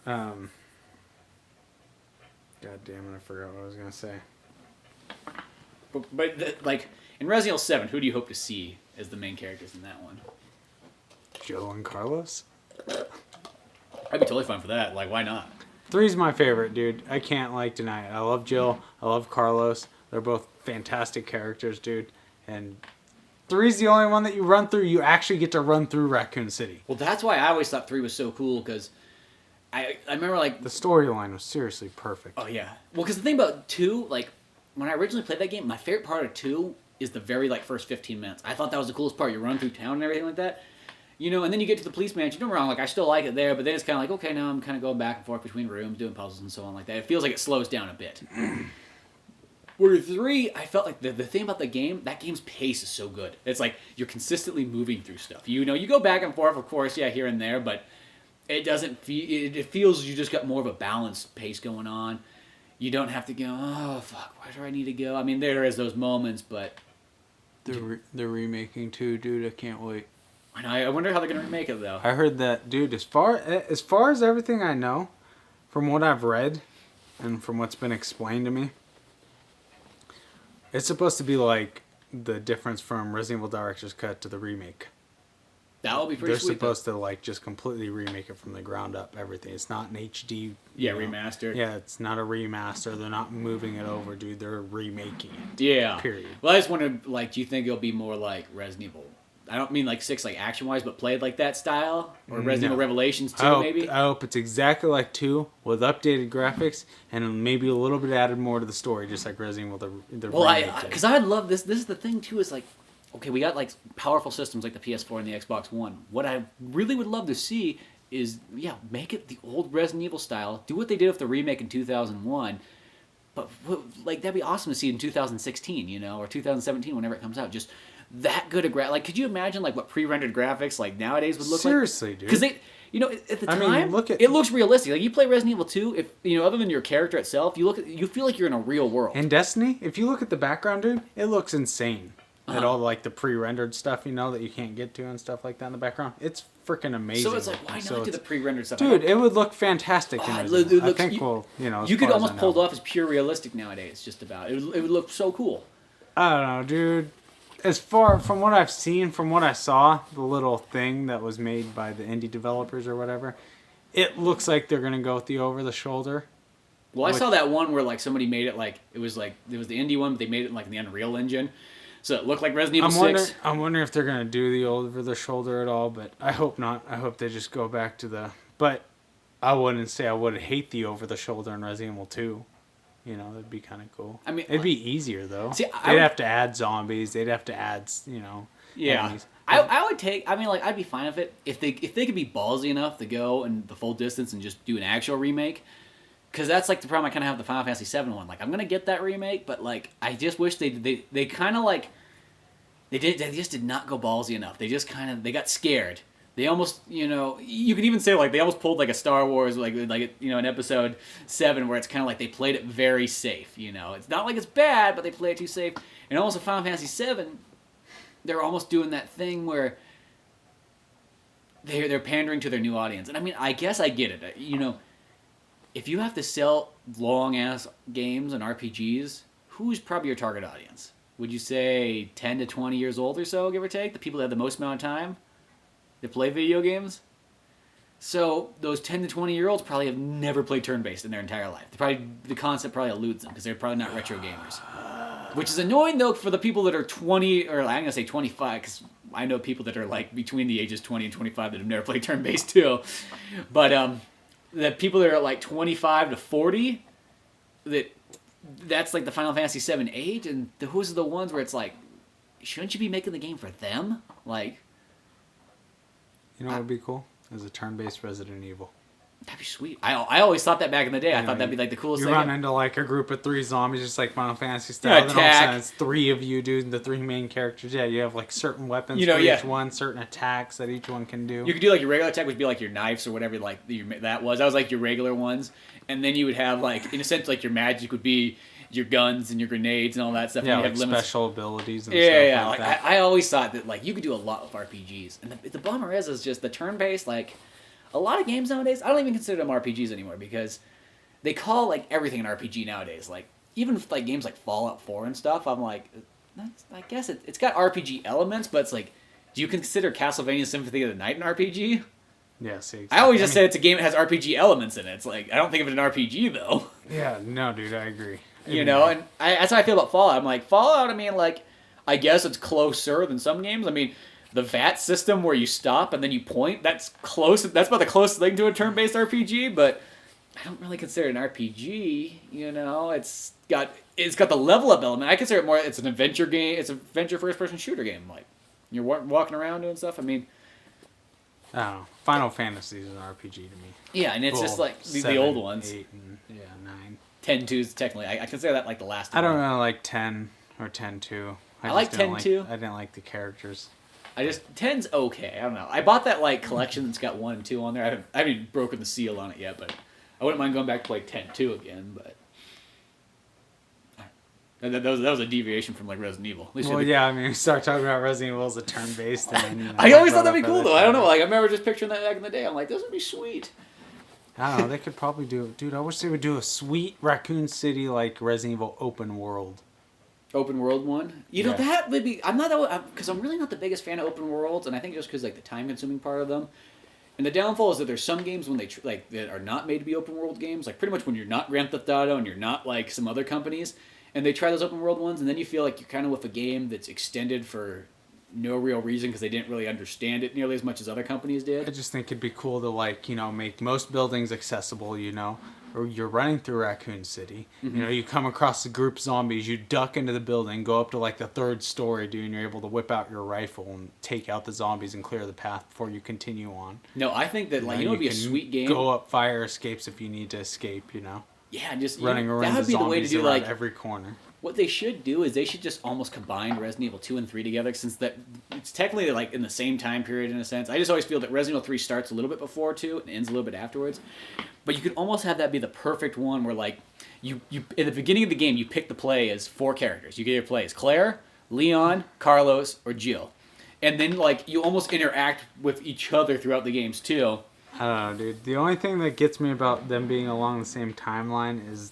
God damn it! I forgot what I was gonna say. But like in Resident Evil 7, who do you hope to see as the main characters in that one? Jill and Carlos. I'd be totally fine for that. Like, why not? 3's my favorite, dude. I can't deny it. I love Jill. I love Carlos. They're both fantastic characters, dude. And 3's the only one that you run through. You actually get to run through Raccoon City. Well, that's why I always thought 3 was so cool because I remember like the storyline was seriously perfect. Oh yeah. Well, because the thing about 2, like when I originally played that game, my favorite part of 2 is the very like first 15 minutes. I thought that was the coolest part. You run through town and everything like that. You know, and then you get to the police mansion. Don't get me wrong, like I still like it there, but then it's kind of like, okay, now I'm kind of going back and forth between rooms, doing puzzles and so on like that. It feels like it slows down a bit. Where 3, I felt like the thing about the game, that game's pace is so good. It's like you're consistently moving through stuff. You know, you go back and forth, of course, yeah, here and there, but it doesn't feel. It feels you just got more of a balanced pace going on. You don't have to go, oh fuck, where do I need to go? I mean, there is those moments, but they're remaking 2, dude. I can't wait. I wonder how they're gonna remake it though. I heard that, dude. As far as everything I know, from what I've read, and from what's been explained to me, it's supposed to be like the difference from Resident Evil Director's Cut to the remake. That would be pretty sweet. They're supposed to like just completely remake it from the ground up. Everything. It's not an HD. Remastered. Yeah, it's not a remaster. They're not moving it over, dude. They're remaking it. Yeah. Period. Well, I just wondered, like, do you think it'll be more like Resident Evil? I don't mean like 6, like action-wise, but played like that style, or Resident Evil Revelations 2, maybe. I hope it's exactly like 2 with updated graphics and maybe a little bit added more to the story, just like Resident Evil the Well, because I'd love this. This is the thing too. Is like, okay, we got like powerful systems like the PS4 and the Xbox One. What I really would love to see is, make it the old Resident Evil style. Do what they did with the remake in 2001. But like that'd be awesome to see in 2016, or 2017, whenever it comes out. Just that good of like, could you imagine like what pre-rendered graphics like nowadays would look Seriously, like? dude. Because at the time, look at, it looks realistic. Like you play Resident Evil 2, if other than your character itself, you feel like you're in a real world. In Destiny, if you look at the background, dude, it looks insane. At all like the pre-rendered stuff, that you can't get to and stuff like that in the background. It's freaking amazing. So it's like, why not do the pre-rendered stuff? Dude, it would look fantastic. I think you could almost pull it off as pure realistic nowadays. Just about it would look so cool. I don't know, dude. As far from what I've seen, from what I saw, the little thing that was made by the indie developers or whatever, it looks like they're gonna go with the over-the-shoulder. Well, I saw that one where like somebody made it like it was the indie one, but they made it like in the Unreal Engine. So it looked like Resident Evil 6. I'm wondering if they're going to do the over-the-shoulder at all, but I hope not. I hope they just go back to the... But I wouldn't say I would hate the over-the-shoulder in Resident Evil 2. That'd be kind of cool. I mean... It'd be easier, though. See, they'd have to add zombies. They'd have to add, Yeah. Enemies. I would take... I mean, like, I'd be fine with it if they could be ballsy enough to go and the full distance and just do an actual remake. Because that's, like, the problem I kind of have with the Final Fantasy VII one. Like, I'm going to get that remake, but, like, I just wish they kind of, like... They just did not go ballsy enough. They just they got scared. They almost, you could even say, like, they almost pulled, like, a Star Wars, like in Episode 7, where it's kind of like they played it very safe, It's not like it's bad, but they play it too safe. And almost in Final Fantasy VII, they're almost doing that thing where they're pandering to their new audience. And, I mean, I guess I get it. If you have to sell long-ass games and RPGs, who's probably your target audience? Would you say 10 to 20 years old or so, give or take? The people that have the most amount of time to play video games? So those 10 to 20-year-olds probably have never played turn-based in their entire life. The concept probably eludes them because they're probably not retro gamers. Which is annoying, though, for the people that are 20, or I'm going to say 25, because I know people that are like between the ages 20 and 25 that have never played turn-based too. But the people that are like 25 to 40, that's like the Final Fantasy 7, 8, and who's the ones where it's like, shouldn't you be making the game for them? Like, what would be cool? Is a turn-based Resident Evil. That'd be sweet. I always thought that back in the day. I thought that'd be like the coolest thing. You run into like a group of 3 zombies, just like Final Fantasy style. Then all of a sudden it's 3 of you, dude, the 3 main characters. Yeah, you have like certain weapons for each one, certain attacks that each one can do. You could do like your regular attack, which would be like your knives or whatever that was. That was like your regular ones. And then you would have like, in a sense, like your magic would be your guns and your grenades and all that stuff. Yeah, and you like have limits. special abilities and stuff like that. I always thought that like you could do a lot with RPGs. And the bummer is just the turn-based, like, a lot of games nowadays, I don't even consider them RPGs anymore because they call like everything an RPG nowadays. Like even with like games like Fallout 4 and stuff, I'm like, I guess it's got RPG elements, but it's like, do you consider Castlevania Symphony of the Night an RPG? Yeah, see. Exactly. I always just say it's a game that has RPG elements in it. It's like, I don't think of it an RPG though. Yeah, no, dude, I agree. And that's how I feel about Fallout. I'm like, Fallout, I mean, like, I guess it's closer than some games. I mean, the VAT system where you stop and then you point, that's close. That's about the closest thing to a turn-based RPG, but I don't really consider it an RPG. It's got the level up element. I consider it more. It's an adventure game. It's an adventure first-person shooter game. Like you're walking around doing stuff. I mean, I don't know. Final Fantasy is an RPG to me. Yeah, and it's just like the old ones. 8 and 9. 10-2 is technically. I consider that like the last. I don't really like 10 or 10-2. I like 10-2. I didn't like the characters. 10's okay. I don't know. I bought that like collection that's got 1 and 2 on there. I haven't broken the seal on it yet, but I wouldn't mind going back to like 10-2 again. But that was a deviation from like Resident Evil. Well, yeah. I mean, we start talking about Resident Evil as a turn-based. And, I always thought that'd be cool though. I don't know. Like I remember just picturing that back in the day. I'm like, this would be sweet. I don't know. They could probably do, dude. I wish they would do a sweet Raccoon City like Resident Evil open world. Open world one, that would be. I'm not that because I'm really not the biggest fan of open worlds, and I think just because like the time consuming part of them, and the downfall is that there's some games when they that are not made to be open world games, like pretty much when you're not Grand Theft Auto and you're not like some other companies, and they try those open world ones, and then you feel like you're kind of with a game that's extended for no real reason because they didn't really understand it nearly as much as other companies did. I just think it'd be cool to like make most buildings accessible, or you're running through Raccoon City, Mm-hmm. You come across a group of zombies, you duck into the building, go up to like the 3rd story, dude, and you're able to whip out your rifle and take out the zombies and clear the path before you continue on. No, I think that it would be a sweet game. Go up fire escapes if you need to escape, Yeah, just running around. That would be the way to do like every corner. What they should do is they should just almost combine Resident Evil 2 and 3 together, since that it's technically like in the same time period in a sense. I just always feel that Resident Evil 3 starts a little bit before 2 and ends a little bit afterwards. But you could almost have that be the perfect one where like you in the beginning of the game you pick the play as 4 characters. You get your play as Claire, Leon, Carlos, or Jill. And then like you almost interact with each other throughout the games too. I don't know, dude. The only thing that gets me about them being along the same timeline is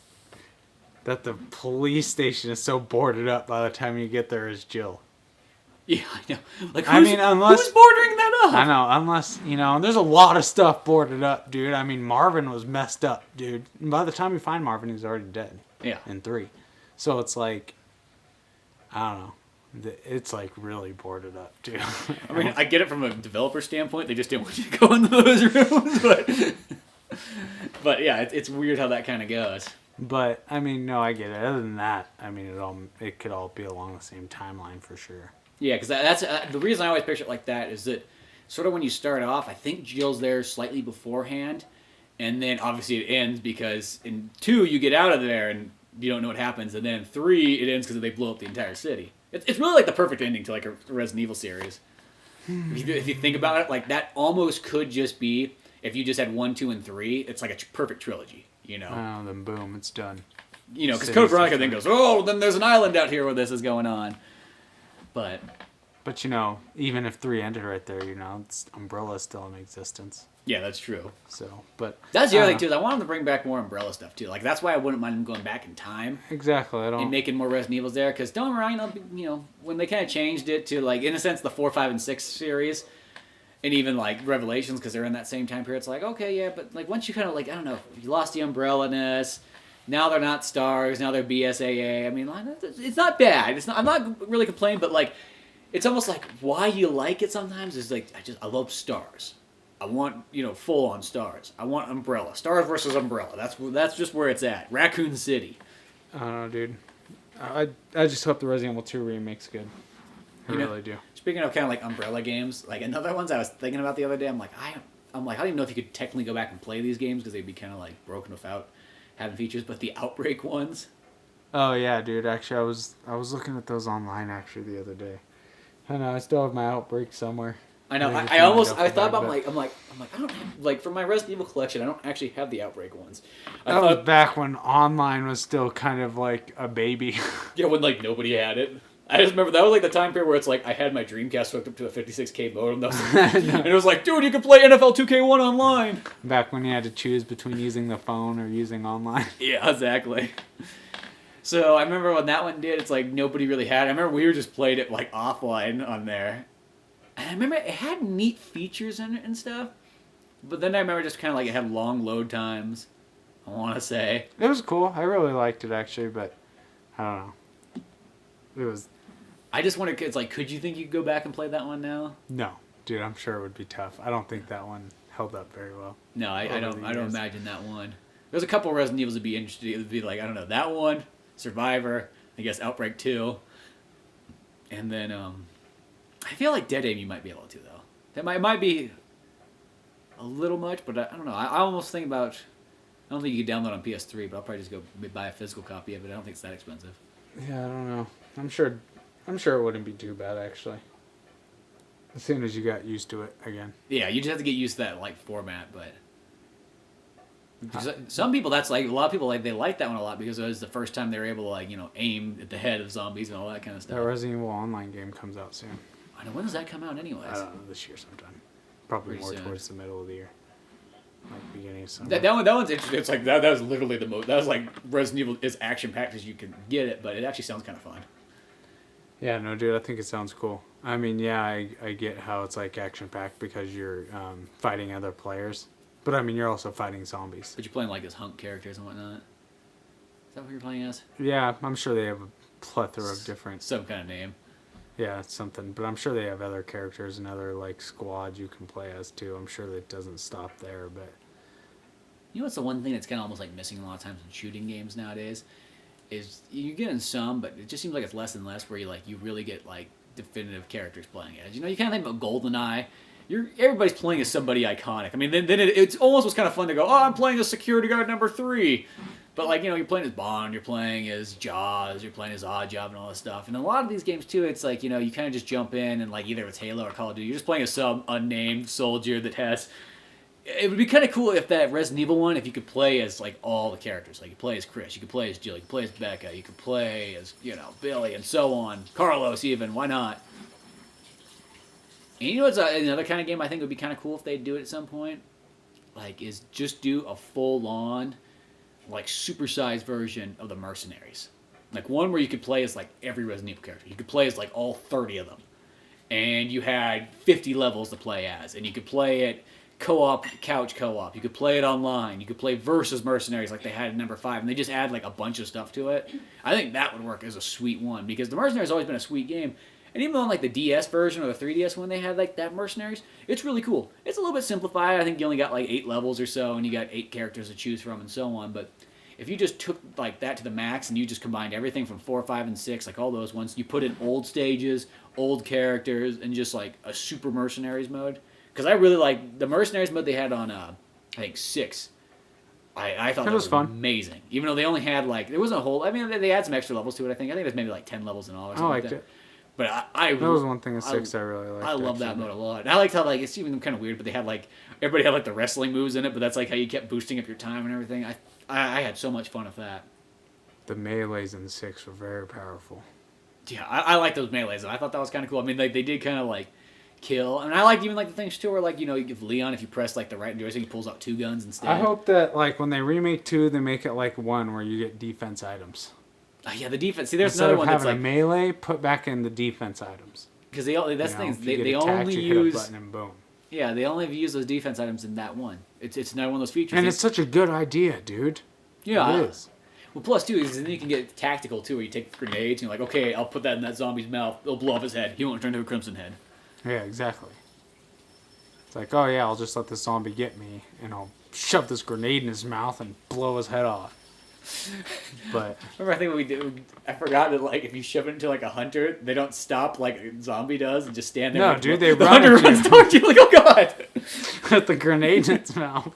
that the police station is so boarded up by the time you get there as Jill. Yeah, I know. Like, who's bordering that up? I know, unless, there's a lot of stuff boarded up, dude. I mean, Marvin was messed up, dude. And by the time you find Marvin, he's already dead. Yeah. In 3. So it's like, I don't know. It's like really boarded up, dude. I mean, I get it from a developer standpoint. They just didn't want you to go in those rooms, but yeah, it's weird how that kind of goes. But I mean, no, I get it. Other than that, I mean, it could all be along the same timeline for sure. Yeah, because that's the reason I always picture it like that is that sort of when you start off, I think Jill's there slightly beforehand, and then obviously it ends because in 2 you get out of there and you don't know what happens, and then in 3 it ends because they blow up the entire city. It's really like the perfect ending to like a Resident Evil series. If you think about it, like that almost could just be if you just had 1, 2, and 3. It's like a perfect trilogy, Oh, then boom, it's done. Because Code Veronica then goes, oh, then there's an island out here where this is going on. But even if 3 ended right there, Umbrella's still in existence. Yeah, that's true. So, but that's the other thing too. Is I want them to bring back more Umbrella stuff too. Like that's why I wouldn't mind them going back in time. Exactly. And making more Resident Evils there, because don't get me wrong, when they kind of changed it to like in a sense the 4, 5, and 6 series, and even like Revelations because they're in that same time period. It's like okay, yeah, but like once you kind of like I don't know, you lost the Umbrella-ness. Now they're not stars. Now they're BSAA. I mean, it's not bad. It's not. I'm not really complaining, but like, it's almost like why you like it sometimes is like I love stars. I want full on stars. I want Umbrella. Stars versus Umbrella. That's just where it's at. Raccoon City. I don't know, dude. I just hope the Resident Evil 2 remake's good. I really do. Speaking of kind of like Umbrella games, like another ones I was thinking about the other day. I'm like I don't even know if you could technically go back and play these games because they'd be kind of like broken without having features. But the Outbreak ones. Oh yeah, dude. Actually, I was looking at those online actually the other day. I know I still have my Outbreak somewhere. I know. I thought about I don't have, like for my Resident Evil collection. I don't actually have the Outbreak ones. That was back when online was still kind of like a baby. Yeah, when like nobody had it. I just remember that was like the time period where it's like I had my Dreamcast hooked up to a 56K modem, and it was like, dude, you can play NFL 2K1 online. Back when you had to choose between using the phone or using online. Yeah, exactly. So I remember when that one did, it's like nobody really had it. I remember we were just played it like offline on there. And I remember it had neat features in it and stuff. But then I remember just kind of like it had long load times, I want to say. It was cool. I really liked it actually, but I don't know. It was... I just wonder, it's like, could you think you could go back and play that one now? No. Dude, I'm sure it would be tough. I don't think that one held up very well. No, I don't imagine that one. There's a couple of Resident Evils that'd be interesting. It would be like, I don't know, that one, Survivor, I guess Outbreak 2, and then I feel like Dead Aim you might be able to though. That might be a little much, but I don't know. I almost think about. I don't think you can download on PS3, but I'll probably just go buy a physical copy of it. I don't think it's that expensive. Yeah, I don't know. I'm sure it wouldn't be too bad actually. As soon as you got used to it again. Yeah, you just have to get used to that like format, but. Some people, that's like a lot of people like they like that one a lot because it was the first time they were able to aim at the head of zombies and all that kind of stuff. That Resident Evil Online game comes out soon. I know, when does that come out anyways? I don't know, this year sometime. Probably more towards the middle of the year. Like beginning of summer. That one's interesting. It's like that was literally the most. That was like Resident Evil as action packed as you can get it, but it actually sounds kind of fun. Yeah, no, dude, I think it sounds cool. I mean, yeah, I get how it's like action packed because you're fighting other players. But I mean, you're also fighting zombies. But you're playing like as hunk characters and whatnot. Is that what you're playing as? Yeah, I'm sure they have a plethora of different... Some kind of name. Yeah, it's something. But I'm sure they have other characters and other like squads you can play as too. I'm sure that it doesn't stop there, but... You know what's the one thing that's kind of almost like missing a lot of times in shooting games nowadays? Is you get in some, but it just seems like it's less and less where you really get like definitive characters playing as. You kind of think about GoldenEye. Everybody's playing as somebody iconic. I mean, then it's almost was kind of fun to go, oh, I'm playing as security guard number 3. But like, you're playing as Bond, you're playing as Jaws, you're playing as Oddjob and all this stuff. And a lot of these games too, it's like, you kind of just jump in and like either it's Halo or Call of Duty, you're just playing as some unnamed soldier that has. It would be kind of cool if that Resident Evil one, if you could play as like all the characters. Like you play as Chris, you could play as Jill, you could play as Becca, you could play as, Billy and so on. Carlos even, why not? And it's another kind of game I think would be kind of cool if they do it at some point. Like, is just do a full-on, like, supersized version of the Mercenaries. Like, one where you could play as, like, every Resident Evil character. You could play as, like, all 30 of them. And you had 50 levels to play as. And you could play it co-op, couch co-op. You could play it online. You could play versus Mercenaries like they had in number 5. And they just add, like, a bunch of stuff to it. I think that would work as a sweet one. Because the Mercenaries has always been a sweet game. And even on like the DS version or the 3DS when they had like that Mercenaries, it's really cool. It's a little bit simplified. I think you only got like 8 levels or so, and you got 8 characters to choose from and so on. But if you just took like that to the max and you just combined everything from 4, 5, and 6, like all those ones, you put in old stages, old characters, and just like a super Mercenaries mode. Because I really like the Mercenaries mode they had on I think 6. I thought that was fun. Amazing. Even though they only had like there wasn't a whole. I mean they had some extra levels to it. I think there's maybe like 10 levels in all. Or something I liked like that. it. But that was one thing in 6 I really liked. I love that mode a lot. And I liked how like it's even kind of weird, but they had like everybody had like the wrestling moves in it, but that's like how you kept boosting up your time and everything. I had so much fun with that. The melees in 6 were very powerful. Yeah, I like those melees. I thought that was kind of cool. I mean, they did kind of like kill, and I liked even like the things too where like if Leon, if you press like the right joystick, he pulls out 2 guns instead. I hope that like when they remake 2, they make it like 1 where you get defense items. Yeah, the defense. See, there's Instead another one that's like like melee. Put back in the defense items. Because they the thing they attacked, only use. Hit a button and boom. Yeah, they only use those defense items in that one. It's another one of those features. And it's such a good idea, dude. Yeah, it is. Well, plus too is then you can get tactical too, where you take grenades and you're like, okay, I'll put that in that zombie's mouth. It'll blow off his head. He won't turn into a crimson head. Yeah, exactly. It's like, oh yeah, I'll just let this zombie get me, and I'll shove this grenade in his mouth and blow his head off. But remember, I think what we did. I forgot that like if you shove it into like a hunter, they don't stop like a zombie does and just stand there. No, dude, they the run. hunter runs towards you like, oh god, with the grenade in its mouth.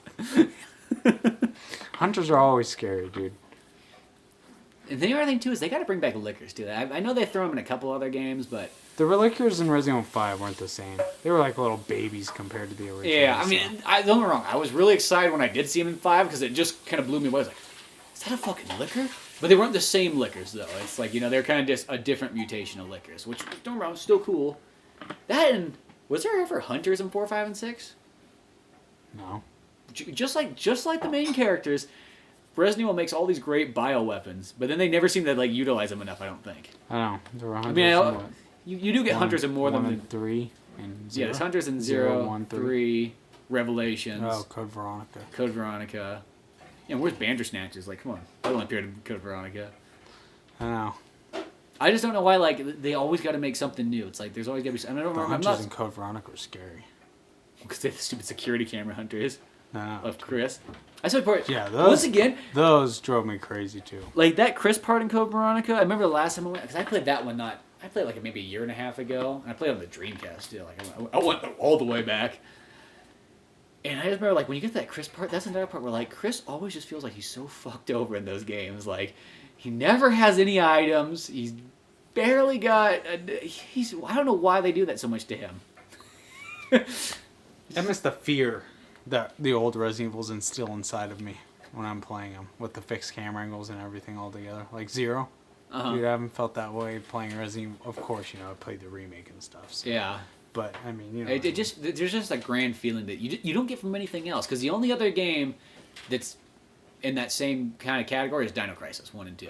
Hunters are always scary, dude. And the other thing too is they got to bring back lickers too. I know they throw them in a couple other games, but the lickers in Resident Evil 5 weren't the same. They were like little babies compared to the original. Yeah, I mean, don't get me wrong. I was really excited when I did see them in 5 because it just kind of blew me away. I was like, is that a fucking licker? But they weren't the same lickers though. It's like they're kind of just a different mutation of lickers, which don't get me wrong, still cool. That and was there ever hunters in 4, 5, and 6? No. Just like the main characters. Resident Evil makes all these great bioweapons, but then they never seem to like utilize them enough. I don't think. I know. There were hunters. I mean, you do get hunters in more than 3 and 0. Yeah, there's hunters in 0, 1, 3, Revelations. Oh, Code Veronica. Code Veronica. Yeah, where's Bandersnatchers? Like, come on, that only appeared in Code Veronica. I know. I just don't know why. Like, they always got to make something new. It's like there's always got to be. I don't the remember. hunters in Code Veronica were scary. Because they have the stupid security camera hunters. No. Of Chris. I said part. Yeah, those. Once again, those drove me crazy too. Like that Chris part in Code Veronica. I remember the last time I went because I played that one. I played like maybe a year and a half ago, and I played on the Dreamcast too. Like I went all the way back. And I just remember, like, when you get to that Chris part, that's another part where, like, Chris always just feels like he's so fucked over in those games. Like, he never has any items. He's barely got... I don't know why they do that so much to him. I miss the fear that the old Resident Evils instill inside of me when I'm playing them, with the fixed camera angles and everything all together. Like 0. Uh-huh. Dude, I haven't felt that way playing Resident Evil. Of course, I played the remake and stuff. So. Yeah. But I mean, there's just a grand feeling that you don't get from anything else. Because the only other game that's in that same kind of category is Dino Crisis 1 and 2,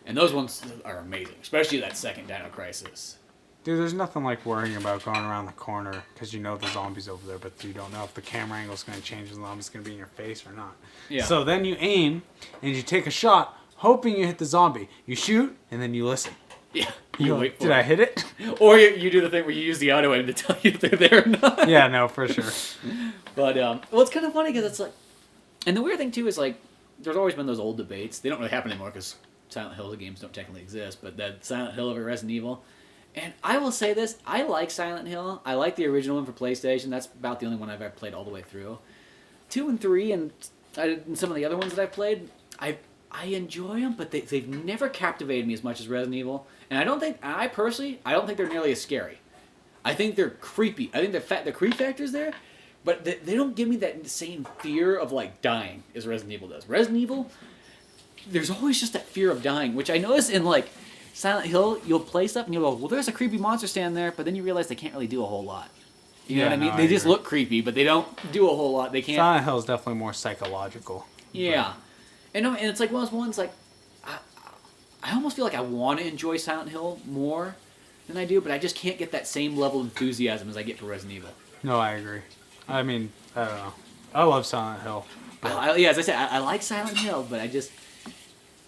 and those ones are amazing, especially that second Dino Crisis. Dude, there's nothing like worrying about going around the corner because the zombie's over there, but you don't know if the camera angle's going to change, the zombie's going to be in your face or not. Yeah. So then you aim and you take a shot, hoping you hit the zombie. You shoot and then you listen. Yeah, you wait for Did I hit it? Or you do the thing where you use the auto aim to tell you if they're there or not. Yeah, no, for sure. But, well, it's kind of funny because it's like... And the weird thing, too, is, like, there's always been those old debates. They don't really happen anymore because Silent Hill games don't technically exist, but that Silent Hill over Resident Evil. And I will say this, I like Silent Hill. I like the original one for PlayStation. That's about the only one I've ever played all the way through. 2 and 3 and some of the other ones that I've played, I enjoy them, but they've never captivated me as much as Resident Evil. And I don't think they're nearly as scary. I think they're creepy. I think the creep factor's there, but they don't give me that same fear of like dying as Resident Evil does. Resident Evil, there's always just that fear of dying, which I notice in like Silent Hill. You'll play stuff and you'll go, well, there's a creepy monster standing there, but then you realize they can't really do a whole lot. You know what I mean? They just look creepy, but they don't do a whole lot. They can't. Silent Hill is definitely more psychological. Yeah. And it's like one of those ones, like, I almost feel like I want to enjoy Silent Hill more than I do, but I just can't get that same level of enthusiasm as I get for Resident Evil. No, I agree. I mean, I don't know. I love Silent Hill. As I said, I like Silent Hill, but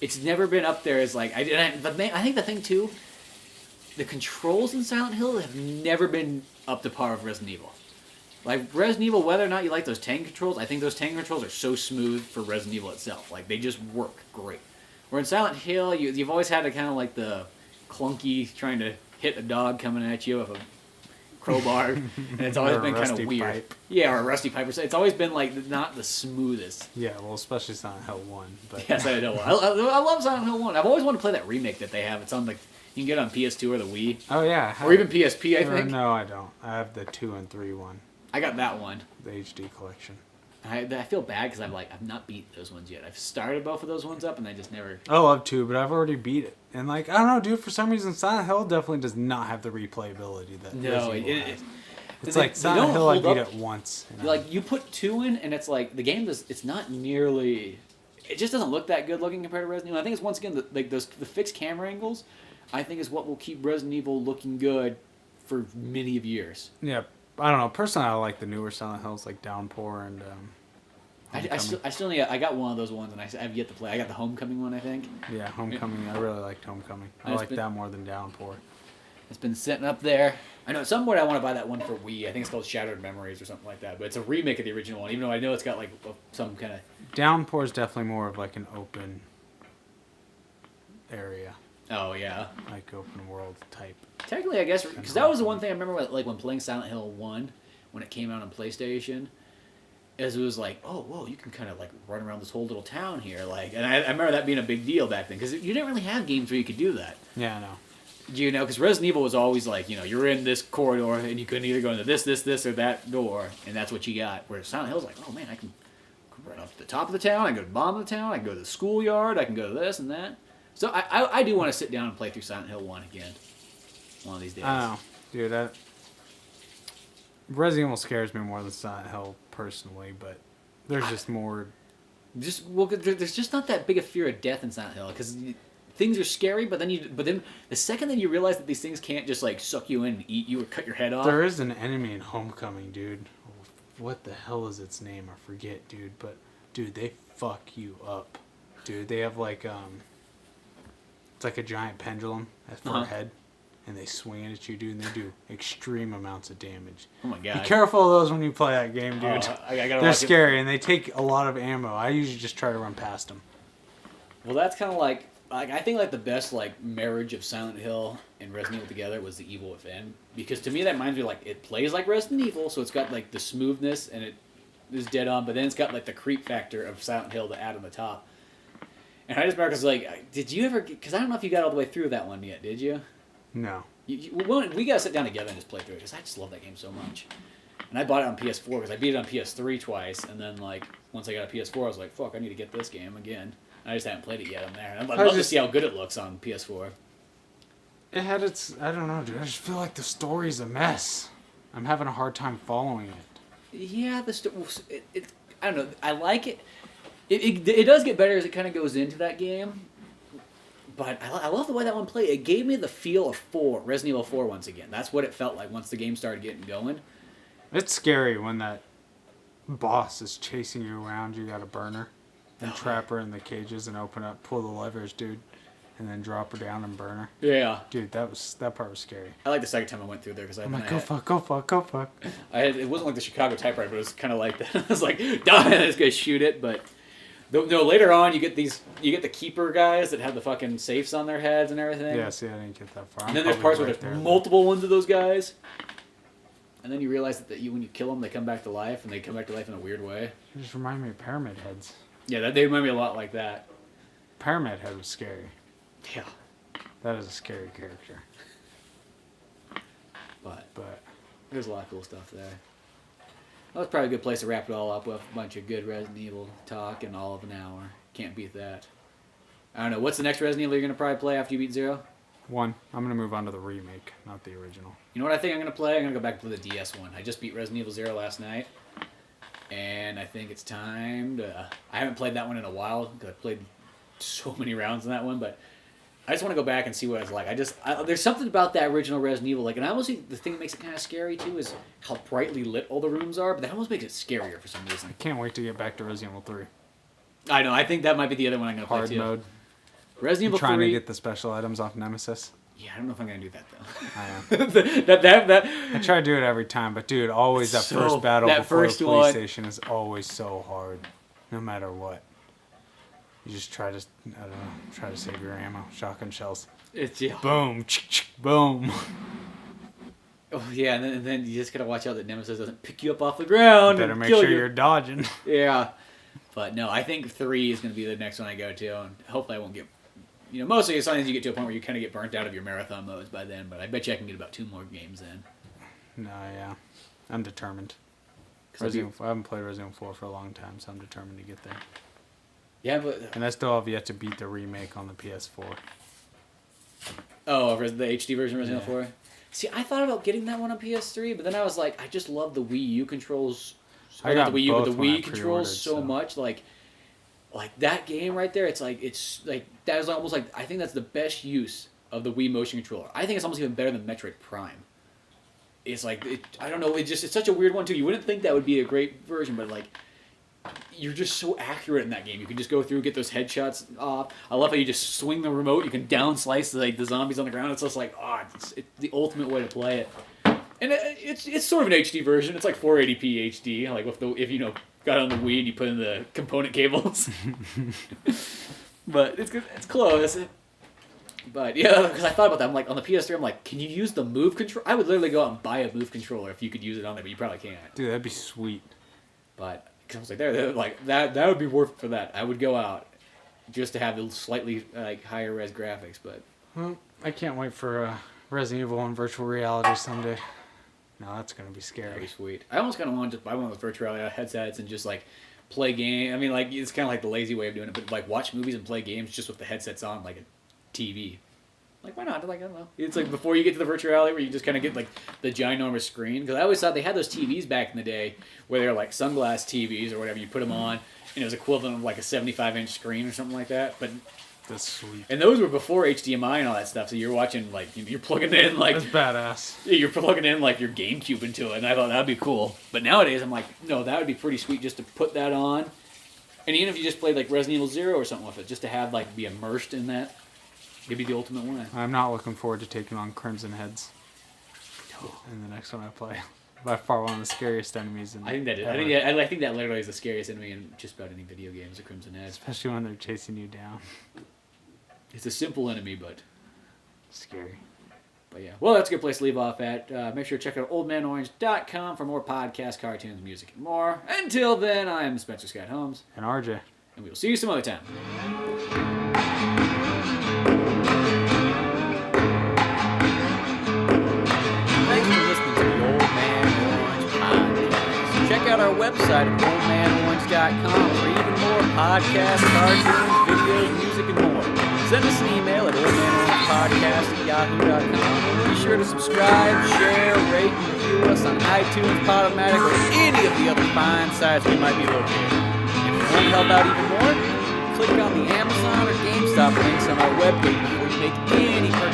it's never been up there as, like, I think the thing, too, the controls in Silent Hill have never been up to par with Resident Evil. Like, Resident Evil, whether or not you like those tank controls, I think those tank controls are so smooth for Resident Evil itself. Like, they just work great. Where in Silent Hill, you've always had to kind of like the clunky trying to hit a dog coming at you with a crowbar, and it's always been kind of weird. Pipe. Yeah, or a rusty pipe. It's always been, like, not the smoothest. Yeah, well, especially Silent Hill 1. But. Yes, I know. I love Silent Hill 1. I've always wanted to play that remake that they have. It's on, like, you can get it on PS2 or the Wii. Oh, yeah. Or even PSP, I think. No, I don't. I have the 2 and 3 one. I got that one. The HD collection. I feel bad because I've not beat those ones yet. I've started both of those ones up and I just never. I love 2, but I've already beat it. And like, I don't know, dude. For some reason, Silent Hill definitely does not have the replayability that. No, it's like Silent Hill. I beat it once. Like you put 2 in, and it's like the game does. It's not nearly. It just doesn't look that good looking compared to Resident Evil. I think it's once again the fixed camera angles. I think is what will keep Resident Evil looking good for many of years. Yeah. I don't know. Personally, I like the newer Silent Hills, like Downpour and. I still need. I got one of those ones, and I have yet to play. I got the Homecoming one, I think. Yeah, Homecoming. I really liked Homecoming. I like that more than Downpour. It's been sitting up there. I know at some point I want to buy that one for Wii. I think it's called Shattered Memories or something like that. But it's a remake of the original one, even though I know it's got like some kind of. Downpour is definitely more of like an open area. Oh yeah. Like open world type. Technically, I guess because that was the one thing I remember, like when playing Silent Hill 1 when it came out on PlayStation. As it was like, oh, whoa, you can kind of like run around this whole little town here, like, and I remember that being a big deal back then because you didn't really have games where you could do that. Yeah, I know. You know, because Resident Evil was always like, you know, you're in this corridor and you couldn't either go into this, or that door, and that's what you got. Whereas Silent Hill's like, oh man, I can run up to the top of the town, I can go to the bottom of the town, I can go to the schoolyard, I can go to this and that. So I do want to sit down and play through Silent Hill 1 again, one of these days. I know, dude. Resident Evil scares me more than Silent Hill personally, but there's just more. There's just not that big a fear of death in Silent Hill because things are scary, but then the second that you realize that these things can't just like suck you in and eat you or cut your head off. There is an enemy in Homecoming, dude. What the hell is its name? I forget, dude. But dude, they fuck you up, dude. They have like it's like a giant pendulum for a head. And they swing it at you, dude, and they do extreme amounts of damage. Oh my god! Be careful of those when you play that game, dude. They're scary, and they take a lot of ammo. I usually just try to run past them. Well, that's kind of like I think like the best like marriage of Silent Hill and Resident Evil together was the Evil Within, because to me that reminds me like it plays like Resident Evil, so it's got like the smoothness and it is dead on, but then it's got like the creep factor of Silent Hill to add on the top. And I just remember because like, did you ever? Because I don't know if you got all the way through that one yet, did you? No. We gotta sit down together and just play through it because I just love that game so much. And I bought it on PS4 because I beat it on PS3 twice, and then like once I got a PS4, I was like, "Fuck, I need to get this game again." I just haven't played it yet on there. I'd love to see how good it looks on PS4. It had its. I don't know, dude. I just feel like the story's a mess. I'm having a hard time following it. Yeah, I don't know. I like it. It does get better as it kind of goes into that game. But I love the way that one played. It gave me the feel of Resident Evil 4 once again. That's what it felt like once the game started getting going. It's scary when that boss is chasing you around. You got a burner and trap her in the cages and pull the levers, dude, and then drop her down and burn her. Yeah, dude, that part was scary. I like the second time I went through there because I'm like, go fuck. It wasn't like the Chicago typewriter, but it was kind of like that. I was like, die, this gonna shoot it, but. No, later on you get the keeper guys that have the fucking safes on their heads and everything. Yeah, see, I didn't get that far. And then there's parts where there's multiple ones of those guys. And then you realize that when you kill them, they come back to life, and they come back to life in a weird way. They just remind me of Pyramid Heads. Yeah, they remind me a lot like that. Pyramid Head was scary. Yeah. That is a scary character. But But there's a lot of cool stuff there. Well, that's probably a good place to wrap it all up with a bunch of good Resident Evil talk in all of an hour. Can't beat that. I don't know. What's the next Resident Evil you're going to probably play after you beat 0? 1. I'm going to move on to the remake, not the original. You know what I think I'm going to play? I'm going to go back to the DS one. I just beat Resident Evil 0 last night. And I think it's time to... I haven't played that one in a while because I played so many rounds in that one, but I just want to go back and see what it's like. There's something about that original Resident Evil, like, and I almost think the thing that makes it kind of scary too is how brightly lit all the rooms are, but that almost makes it scarier for some reason. I can't wait to get back to Resident Evil 3. I know. I think that might be the other one I'm going to play too. Hard mode. Resident Evil 3. Trying to get the special items off Nemesis. Yeah, I don't know if I'm going to do that I though. am. I try to do it every time, but dude, always that first battle before the police station is always so hard, no matter what. You just try to, I don't know, try to save your ammo. Shotgun shells. Yeah. Boom, boom. Oh yeah, and then you just gotta watch out that Nemesis doesn't pick you up off the ground. Better make sure you're dodging. Yeah, but no, I think 3 is gonna be the next one I go to, and hopefully I won't get. Mostly as long as you get to a point where you kind of get burnt out of your marathon modes by then. But I bet you I can get about 2 more games in. No, yeah, I'm determined. I haven't played Resident Evil 4 for a long time, so I'm determined to get there. Yeah, but and I still have yet to beat the remake on the PS4. Oh, the HD version of Resident Evil 4. See, I thought about getting that one on PS3, but then I was like, I just love the WiiU controls. I got the Wii U, but the Wii controls so much. Like that game right there. It's like that is almost like I think that's the best use of the Wii motion controller. I think it's almost even better than Metroid Prime. It's like I don't know. It's such a weird one too. You wouldn't think that would be a great version, but like. You're just so accurate in that game. You can just go through, get those headshots off. I love how you just swing the remote. You can down slice the zombies on the ground. It's just like, it's the ultimate way to play it. And it's sort of an HD version. It's like 480p HD. Like if you got on the Wii and you put in the component cables. But it's good. It's close. But yeah, because I thought about that. I'm like on the PS3. I'm like, can you use the Move control? I would literally go out and buy a Move controller if you could use it on there, but you probably can't. Dude, that'd be sweet. But. I was like, they're like that would be worth it for that. I would go out just to have the slightly higher res graphics, but well, I can't wait for Resident Evil in virtual reality someday. No, that's gonna be scary. That'd be sweet. I almost kind of want to just buy one of those virtual reality headsets and just play game. I mean, it's kind of like the lazy way of doing it, but watch movies and play games just with the headsets on, like a TV. Like, why not? I don't know. It's like before you get to the virtual reality where you just kind of get the ginormous screen. Because I always thought they had those TVs back in the day where they were like sunglass TVs or whatever. You put them on and it was equivalent of like a 75-inch screen or something like that. But that's sweet. And those were before HDMI and all that stuff. So you're watching you're plugging in that's badass. Yeah, you're plugging in your GameCube into it. And I thought that'd be cool. But nowadays I'm like, no, that would be pretty sweet just to put that on. And even if you just played Resident Evil 0 or something with it, just to have be immersed in that. It'd be the ultimate one. I'm not looking forward to taking on Crimson Heads in the next one I play. By far one of the scariest enemies. I think that is. I think that literally is the scariest enemy in just about any video game is a Crimson Head. Especially when they're chasing you down. It's a simple enemy, but scary. But yeah, well, that's a good place to leave off at. Make sure to check out oldmanorange.com for more podcasts, cartoons, music, and more. Until then, I'm Spencer Scott Holmes. And RJ. And we will see you some other time. Check out our website at oldmanorange.com for even more podcasts, cartoons, videos, music, and more. Send us an email at oldmanorangepodcast@yahoo.com. Be sure to subscribe, share, rate, and review us on iTunes, Podomatic, or any of the other fine sites we might be located. If you want to help out even more, click on the Amazon or GameStop links on our webpage before you make any purchase.